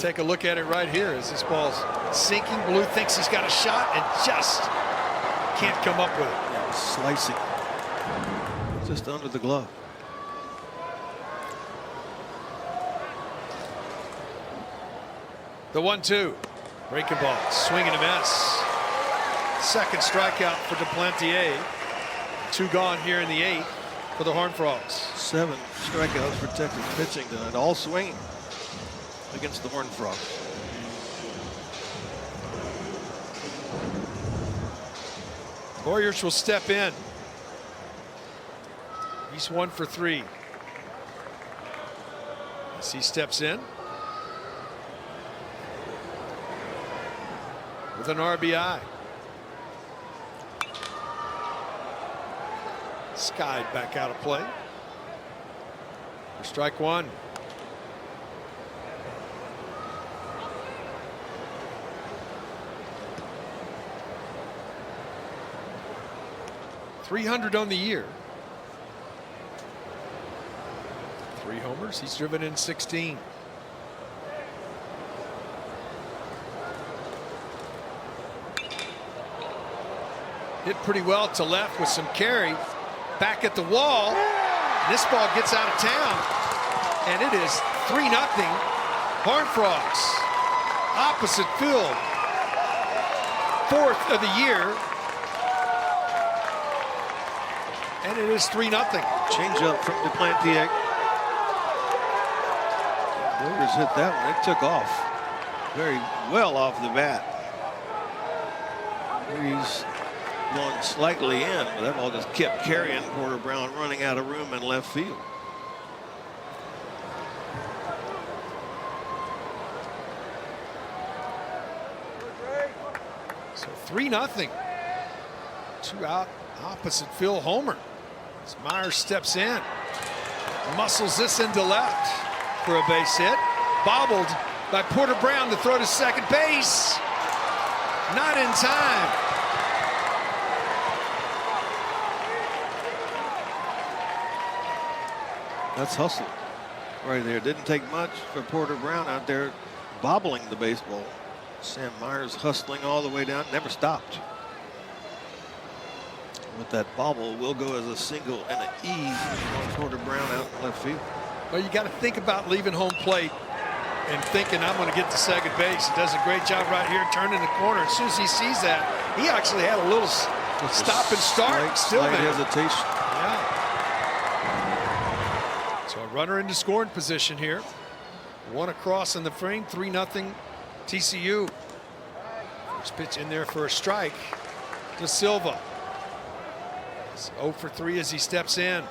Take a look at it right here as this ball's sinking. Ballou thinks he's got a shot and just can't come up with it. Yeah, slicing. Just under the glove. The 1-2. Breaking ball. Swing and a miss. Second strikeout for Duplantier. 2 gone here in the 8th for the Horned Frogs. 7 strikeouts for Texas pitching tonight. All swinging against the Horned Frogs. Warriors will step in. He's 1 for 3. As he steps in with an RBI. Skied back out of play. For strike 1. .300 on the year. 3 homers. He's driven in 16. Hit pretty well to left with some carry. Back at the wall. This ball gets out of town. And it is 3-0 Horned Frogs. Opposite field. 4th of the year. And it is 3-0. Change up from Duplantier. Brewers hit that one. It took off very well off the bat. He's going slightly in, but that ball just kept carrying. Porter Brown running out of room in left field. So 3-0. 2 out opposite field homer. As Myers steps in. Muscles this into left for a base hit. Bobbled by Porter Brown to throw to second base. Not in time. That's hustle right there. Didn't take much for Porter Brown out there bobbling the baseball. Sam Myers hustling all the way down, never stopped. With that bobble, will go as a single and an ease on Porter Brown out in left field. Well, you got to think about leaving home plate and thinking I'm going to get to second base. He does a great job right here, turning the corner. As soon as he sees that, he actually had a little stop and start. Still slight there. hesitation. Yeah. So a runner into scoring position here. 1 across in the frame, 3-0 TCU. First pitch in there for a strike to Silva. It's 0 for 3 as he steps in.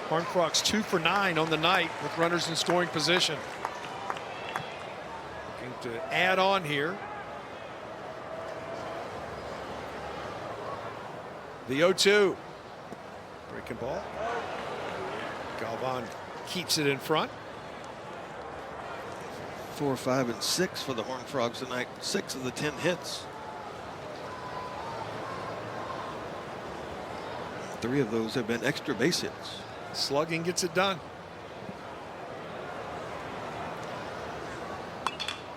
Horned Frogs 2 for 9 on the night with runners in scoring position. Looking to add on here. The 0-2. Breaking ball. Galvan keeps it in front. 4, 5, and 6 for the Horned Frogs tonight. 6 of the 10 hits. 3 of those have been extra base hits. Slugging gets it done.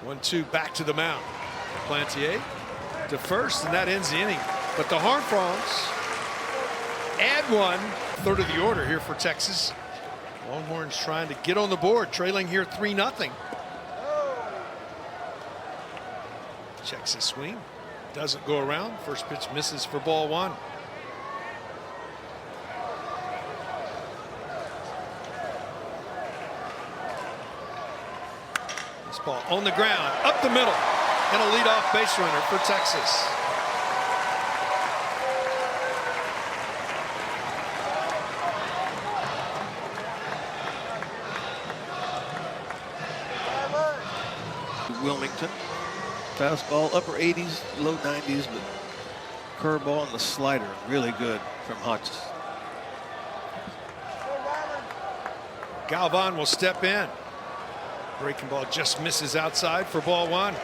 1-2 back to the mound. Plantier to first, and that ends the inning. But the Horned Frogs add one, third of the order here for Texas. Longhorns trying to get on the board, trailing here 3-0. Checks his swing, doesn't go around. First pitch misses for ball 1. This ball on the ground, up the middle, and a leadoff base runner for Texas. Wilmington. Fastball, upper 80s, low 90s, but curveball and the slider really good from Hodges. Galvan will step in. Breaking ball just misses outside for ball 1.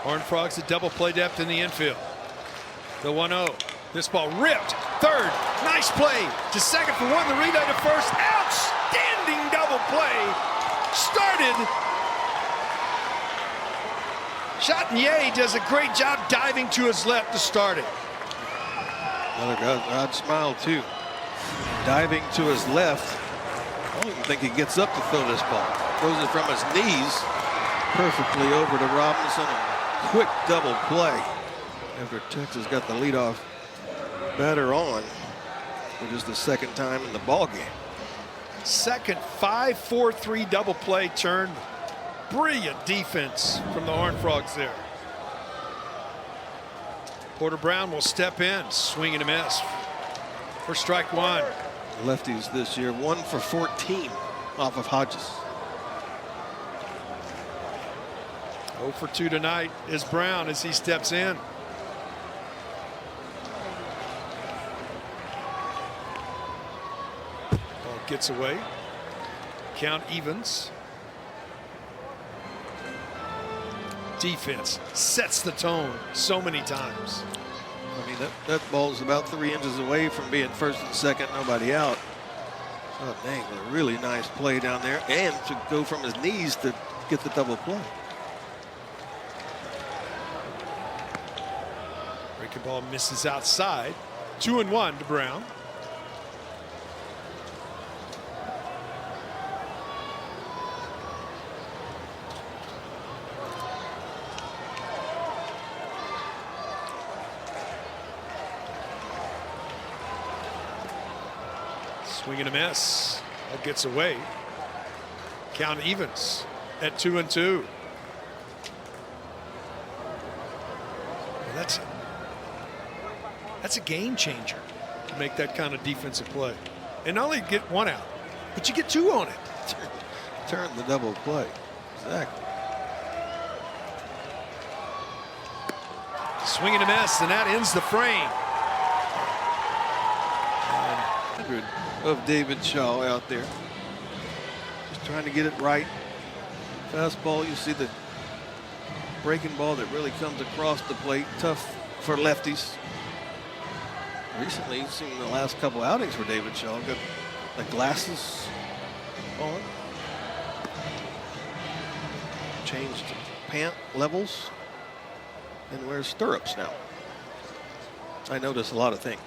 Horned Frogs at double play depth in the infield. The 1-0. This ball ripped. Third. Nice play to second for 1. The relay to first. Outstanding double play. Started. Chatinier does a great job diving to his left to start it. Another odd smile, too. Diving to his left. I don't even think he gets up to throw this ball. Throws it from his knees perfectly over to Robinson. Quick double play after Texas got the leadoff batter on for just the second time in the ball game. Second 5-4-3 double play turn. Brilliant defense from the Horned Frogs there. Porter Brown will step in, swing and a miss for strike 1. Lefties this year, 1 for 14 off of Hodges. 0 for 2 tonight is Brown as he steps in. Ball gets away. Count evens. Defense sets the tone so many times. I mean, that ball is about 3 inches away from being first and second, nobody out. Oh, dang, a really nice play down there, and to go from his knees to get the double play. Breaking ball misses outside. 2-1 to Brown. Swing and a miss. That gets away. Count evens at 2-2. Well, that's a game changer to make that kind of defensive play. And not only get 1 out, but you get 2 on it. Turn the double play. Exactly. Swing and a miss, and that ends the frame. Of David Shaw out there. Just trying to get it right. Fastball, you see the breaking ball that really comes across the plate. Tough for lefties. Recently, you've seen the last couple outings for David Shaw. Got the glasses on. Changed pant levels. And wears stirrups now. I notice a lot of things.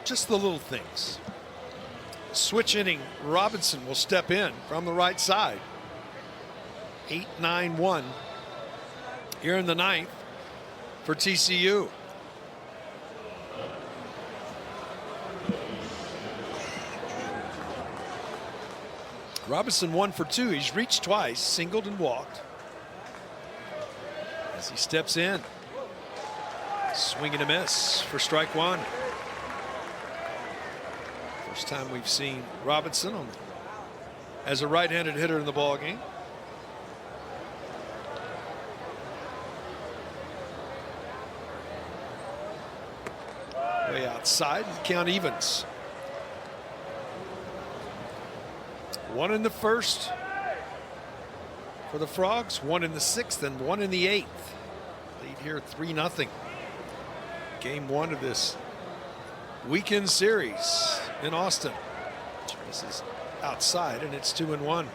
Just the little things. Switch inning, Robinson will step in from the right side. 8-9-1 here in the 9th for TCU. Robinson 1 for 2. He's reached twice, singled and walked. As he steps in, swing and a miss for strike 1. First time we've seen Robinson as a right-handed hitter in the ball game. outside. The count evens. 1 in the first for the Frogs, 1 in the 6th, and 1 in the 8th. Lead here 3-0. Game 1 of this weekend series in Austin. This is outside, and it's 2-1.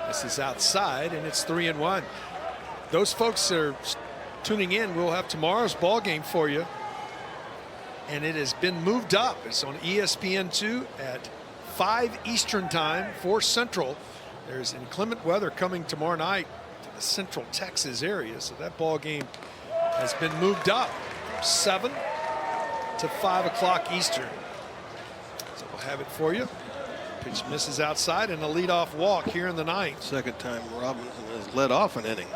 This is outside, and it's 3-1. Those folks that are tuning in, we'll have tomorrow's ball game for you, and it has been moved up. It's on ESPN2 at 5 Eastern time, 4 Central. There's inclement weather coming tomorrow night to the Central Texas area, so that ball game has been moved up from 7 to 5 o'clock Eastern. So we'll have it for you. Pitch misses outside, and a leadoff walk here in the 9th. Second time Robinson has led off an inning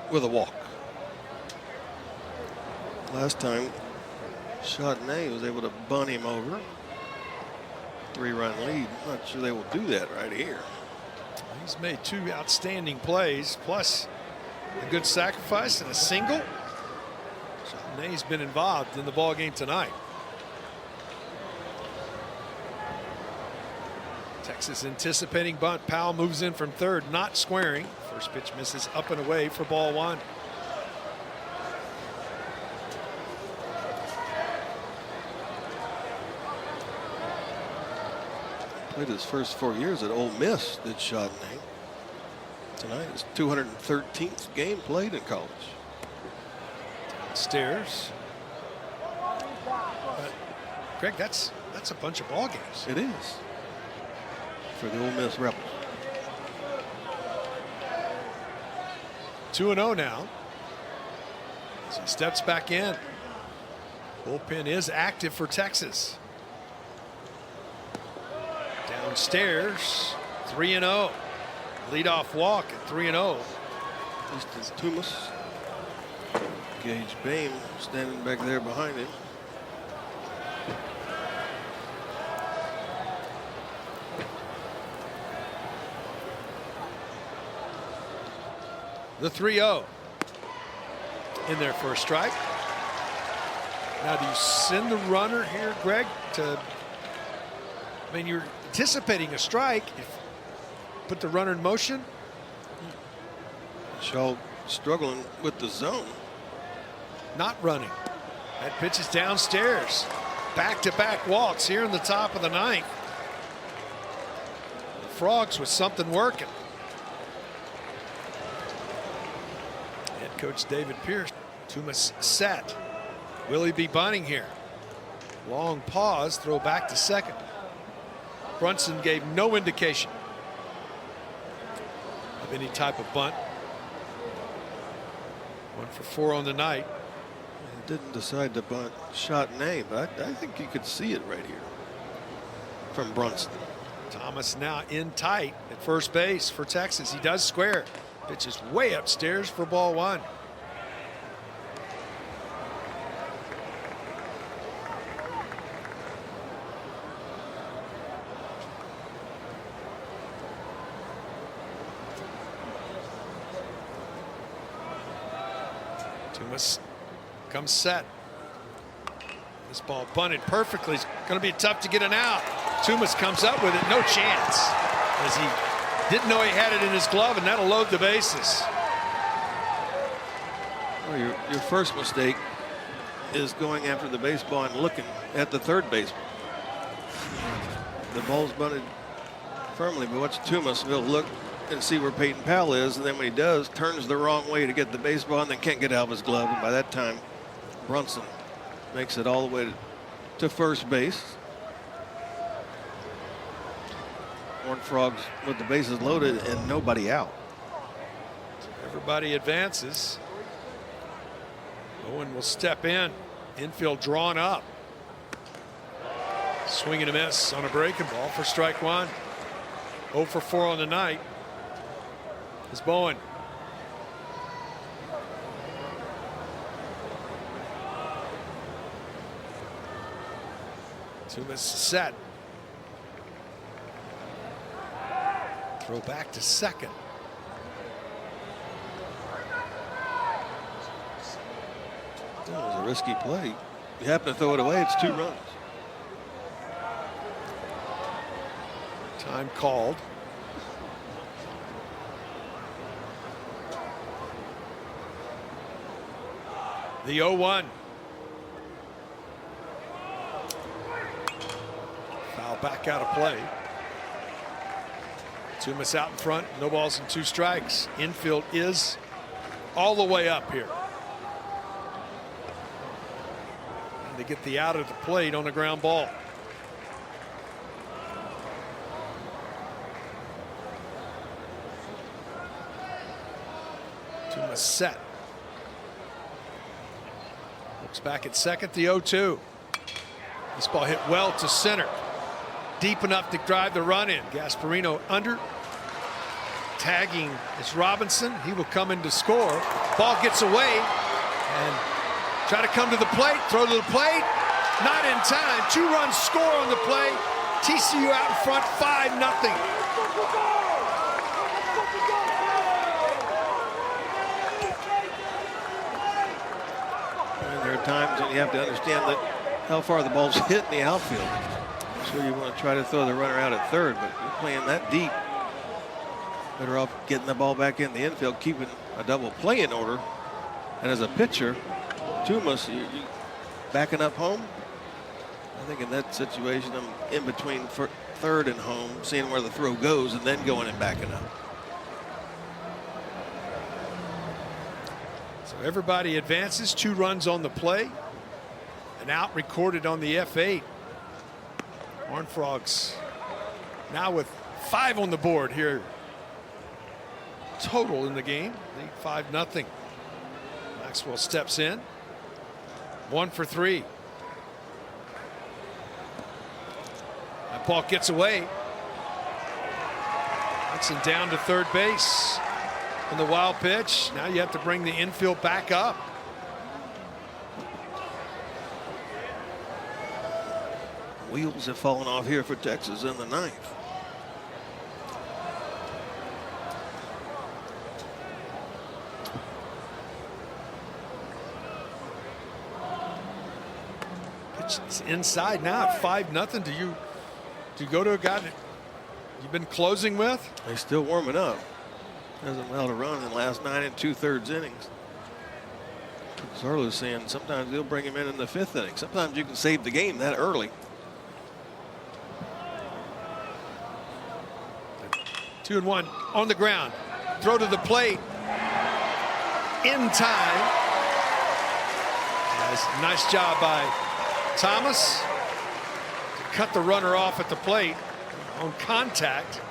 with a walk. Last time Chardonnay was able to bunt him over. 3-run lead. Not sure they will do that right here. He's made 2 outstanding plays, plus a good sacrifice and a single. Chardonnay's been involved in the ball game tonight. Texas anticipating bunt. Powell moves in from third, not squaring. First pitch misses up and away for ball 1. Played his first 4 years at Ole Miss, did Chardonnay. Tonight is 213th game played in college. Downstairs. Greg, that's a bunch of ball games. It is. For the Ole Miss Rebels. 2-0 now. As he steps back in. Bullpen is active for Texas. Downstairs, 3-0. Leadoff walk at 3-0. Easton Tumas. Gage Bain standing back there behind him. The 3-0 in there for a strike. Now, do you send the runner here, Greg, to, I mean, you're anticipating a strike. If put the runner in motion. Shaw struggling with the zone. Not running. That pitch is downstairs. Back-to-back walks here in the top of the 9th. The Frogs with something working. Head coach David Pierce. Tumas set. Will he be bunting here? Long pause, throw back to second. Brunson gave no indication of any type of bunt. 1 for 4 on the night. He didn't decide to bunt Chardonnay, but I think you could see it right here from Brunson. Thomas now in tight at first base for Texas. He does square. Pitch is way upstairs for ball 1. Tumas comes set. This ball bunted perfectly. It's going to be tough to get an out. Tumas comes up with it. No chance, as he didn't know he had it in his glove, and that'll load the bases. Well, your first mistake is going after the baseball and looking at the third baseman. The ball's bunted firmly, but watch Tumas. He'll look and see where Peyton Powell is, and then when he does, turns the wrong way to get the baseball and then can't get out of his glove. And by that time, Brunson makes it all the way to first base. Horned Frogs with the bases loaded and nobody out. Everybody advances. Owen will step in. Infield drawn up. Swing and a miss on a breaking ball for strike 1. 0 for 4 on the night is Bowen. Tumas set. Throw back to second. That was a risky play. You happen to throw it away, it's 2 runs. Time called. The 0-1. Foul back out of play. Tumas out in front. No balls and 2 strikes. Infield is all the way up here. And they get the out of the plate on the ground ball. Tumas set. Looks back at second, the 0-2. This ball hit well to center. Deep enough to drive the run in. Gasparino under. Tagging is Robinson. He will come in to score. Ball gets away and try to come to the plate. Throw to the plate. Not in time. 2 runs score on the play. TCU out in front, 5-0. There are times when you have to understand that how far the ball's hit in the outfield. So you want to try to throw the runner out at third, but you're playing that deep. Better off getting the ball back in the infield, keeping a double play in order. And as a pitcher, Tumas, you backing up home. I think in that situation, I'm in between third and home, seeing where the throw goes, and then going and backing up. So everybody advances. 2 runs on the play. An out recorded on the F8. Horned Frogs now with 5 on the board here. Total in the game. Lead 5-0. Maxwell steps in. 1 for 3. That ball gets away. Johnson down to third base. And the wild pitch. Now you have to bring the infield back up. Wheels have fallen off here for Texas in the 9th. It's inside now at 5-0. Do you go to a guy that you've been closing with? They're still warming up. Hasn't allowed a run in the last 9 2/3 innings. Zarlo's saying sometimes they'll bring him in the 5th inning. Sometimes you can save the game that early. 2-1 on the ground. Throw to the plate. In time. Nice job by Thomas to cut the runner off at the plate on contact.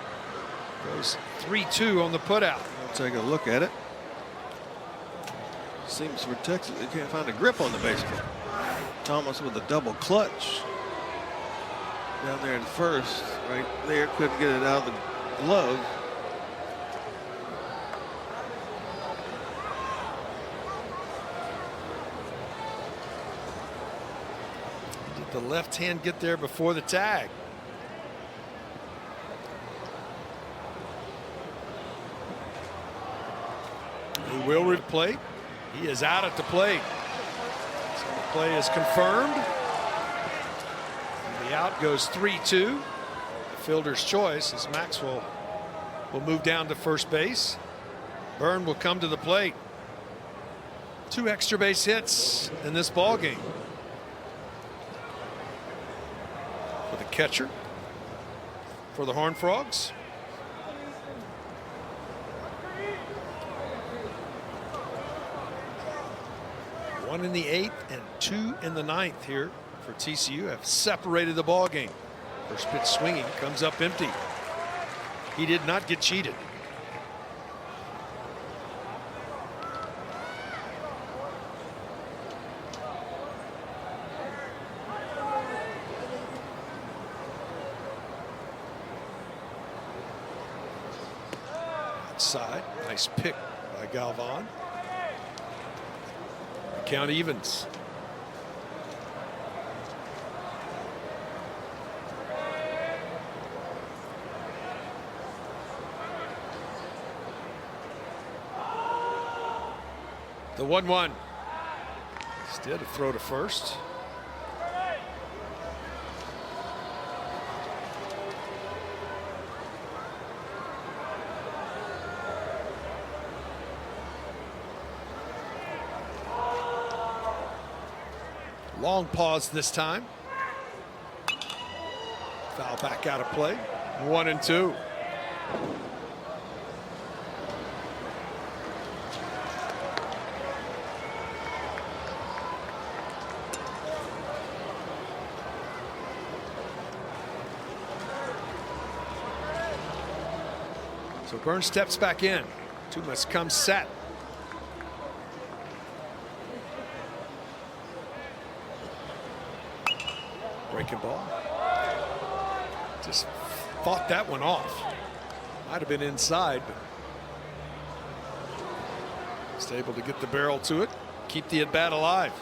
Goes 3-2 on the putout. I'll take a look at it. Seems for Texas they can't find a grip on the baseball. Thomas with a double clutch down there at first, right there, couldn't get it out of the glove. Did the left hand get there before the tag? He will replay. He is out at the plate. So the play is confirmed. And the out goes 3-2. The fielder's choice as Maxwell will move down to first base. Byrne will come to the plate. 2 extra base hits in this ball game for the catcher for the Horned Frogs. One in the 8th and 2 in the 9th here for TCU have separated the ball game. First pitch swinging comes up empty. He did not get cheated. Outside, nice pick by Galvan. Count evens. The 1-1. Instead of throw to first. Long pause this time. Foul back out of play. 1-2. So Burns steps back in. Two must come set. Breaking ball. Just fought that one off. Might have been inside, but just able to get the barrel to it. Keep the at-bat alive.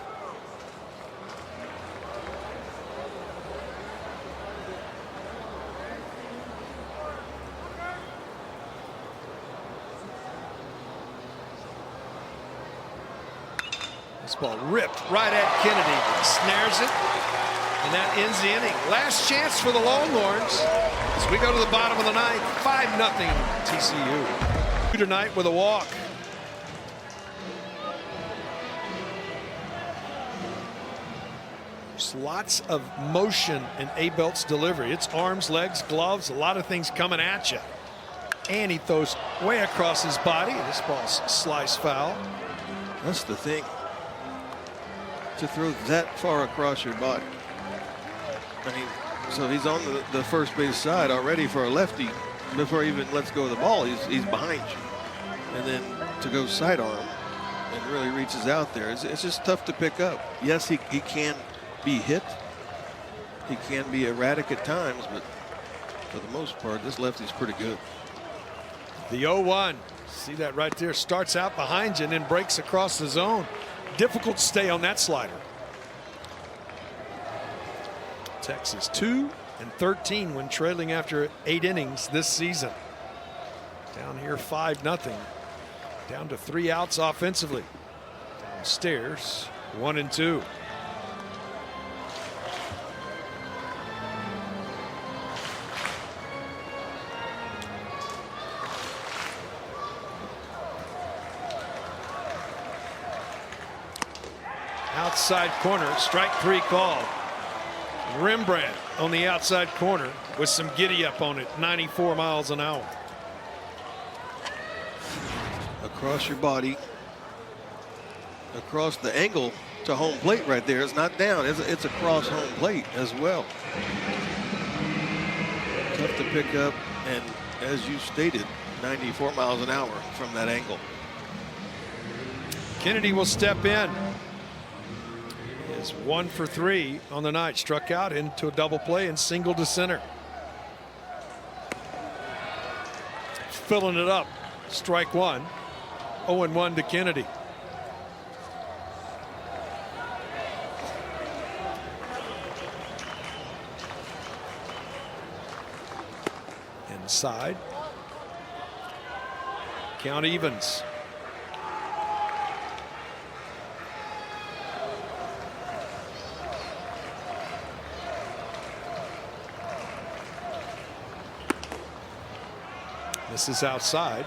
This ball ripped right at Kennedy. Snares it. And that ends the inning. Last chance for the Longhorns as we go to the bottom of the ninth. 5-0 TCU. Tonight with a walk. There's lots of motion in Abelt's delivery. It's arms, legs, gloves, a lot of things coming at you. And he throws way across his body. This ball's sliced foul. That's the thing. To throw that far across your body. I mean, so he's on the first base side already for a lefty. Before he even lets go of the ball, he's behind you. And then to go sidearm and really reaches out there. It's just tough to pick up. Yes, he can be hit. He can be erratic at times, but for the most part, this lefty's pretty good. The 0-1. See that right there. Starts out behind you and then breaks across the zone. Difficult to stay on that slider. Texas 2-13 when trailing after 8 innings this season. Down here 5-0. Down to 3 outs offensively. Downstairs 1-2. Outside corner, strike 3 called. Rembrandt on the outside corner with some giddy up on it, 94 miles an hour. Across your body, across the angle to home plate right there. It's not down, it's across home plate as well. Tough to pick up, and as you stated, 94 miles an hour from that angle. Kennedy will step in. Is 1 for 3 on the night. Struck out into a double play and single to center. Filling it up. Strike 1. 0-1 to Kennedy. Inside. Count evens. This is outside.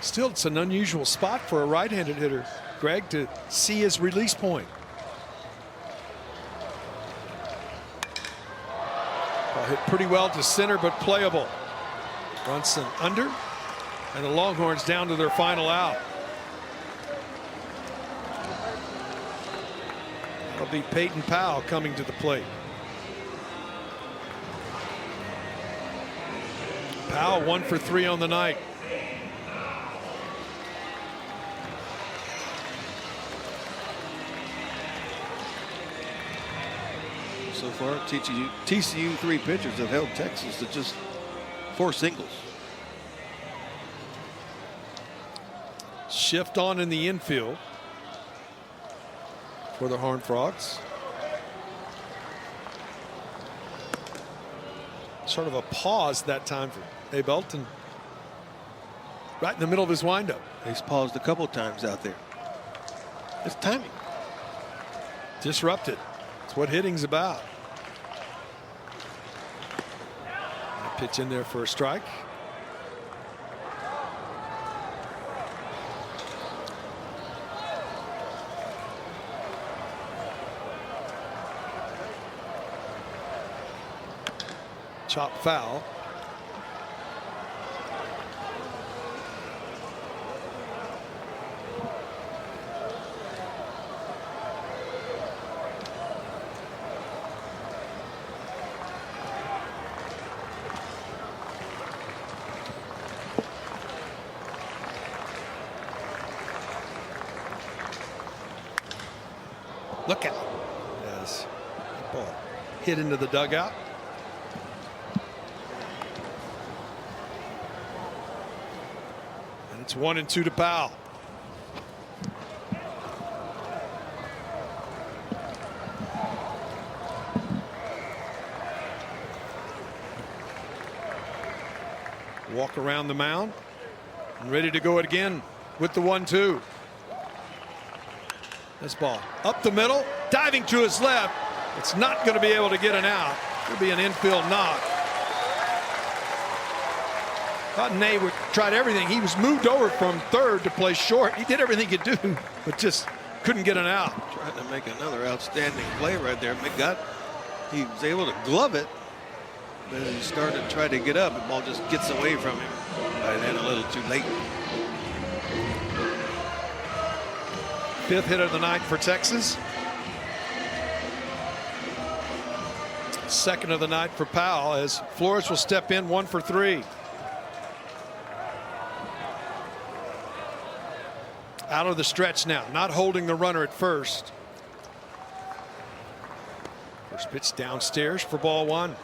Still, it's an unusual spot for a right-handed hitter, Greg, to see his release point. Ball hit pretty well to center, but playable. Brunson under, and the Longhorns down to their final out. That'll be Peyton Powell coming to the plate. Powell 1 for 3 on the night. So far, TCU 3 pitchers have held Texas to just 4 singles. Shift on in the infield for the Horned Frogs. Sort of a pause that time for Abelt, and right in the middle of his windup. He's paused a couple times out there. It's timing. Disrupted. That's what hitting's about. Pitch in there for a strike. Chop foul. Look out as the ball hit into the dugout. And it's 1-2 to Powell. Walk around the mound and ready to go again with the 1-2. This ball up the middle, diving to his left. It's not going to be able to get an out. It'll be an infield knock. Thought Ney tried everything. He was moved over from third to play short. He did everything he could do, but just couldn't get an out. Trying to make another outstanding play right there. He was able to glove it, but as he started to try to get up, the ball just gets away from him. By then, a little too late. Fifth hit of the night for Texas. Second of the night for Powell as Flores will step in 1 for 3. Out of the stretch now, not holding the runner at first. First pitch downstairs for ball 1.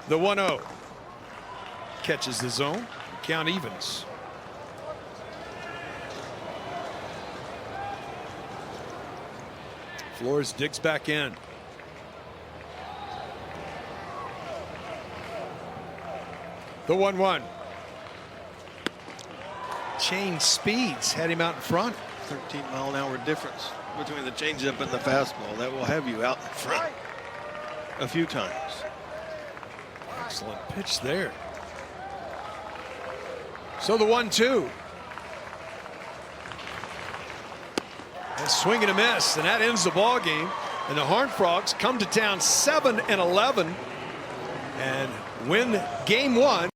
The 1-0 catches the zone. Count evens. Flores digs back in. The 1-1. Change speeds had him out in front. 13-mile-an-hour difference between the changeup and the fastball. That will have you out in front a few times. Excellent pitch there. So the 1-2. And swing and a miss, and that ends the ball game. And the Horned Frogs come to town 7-11 and win game 1.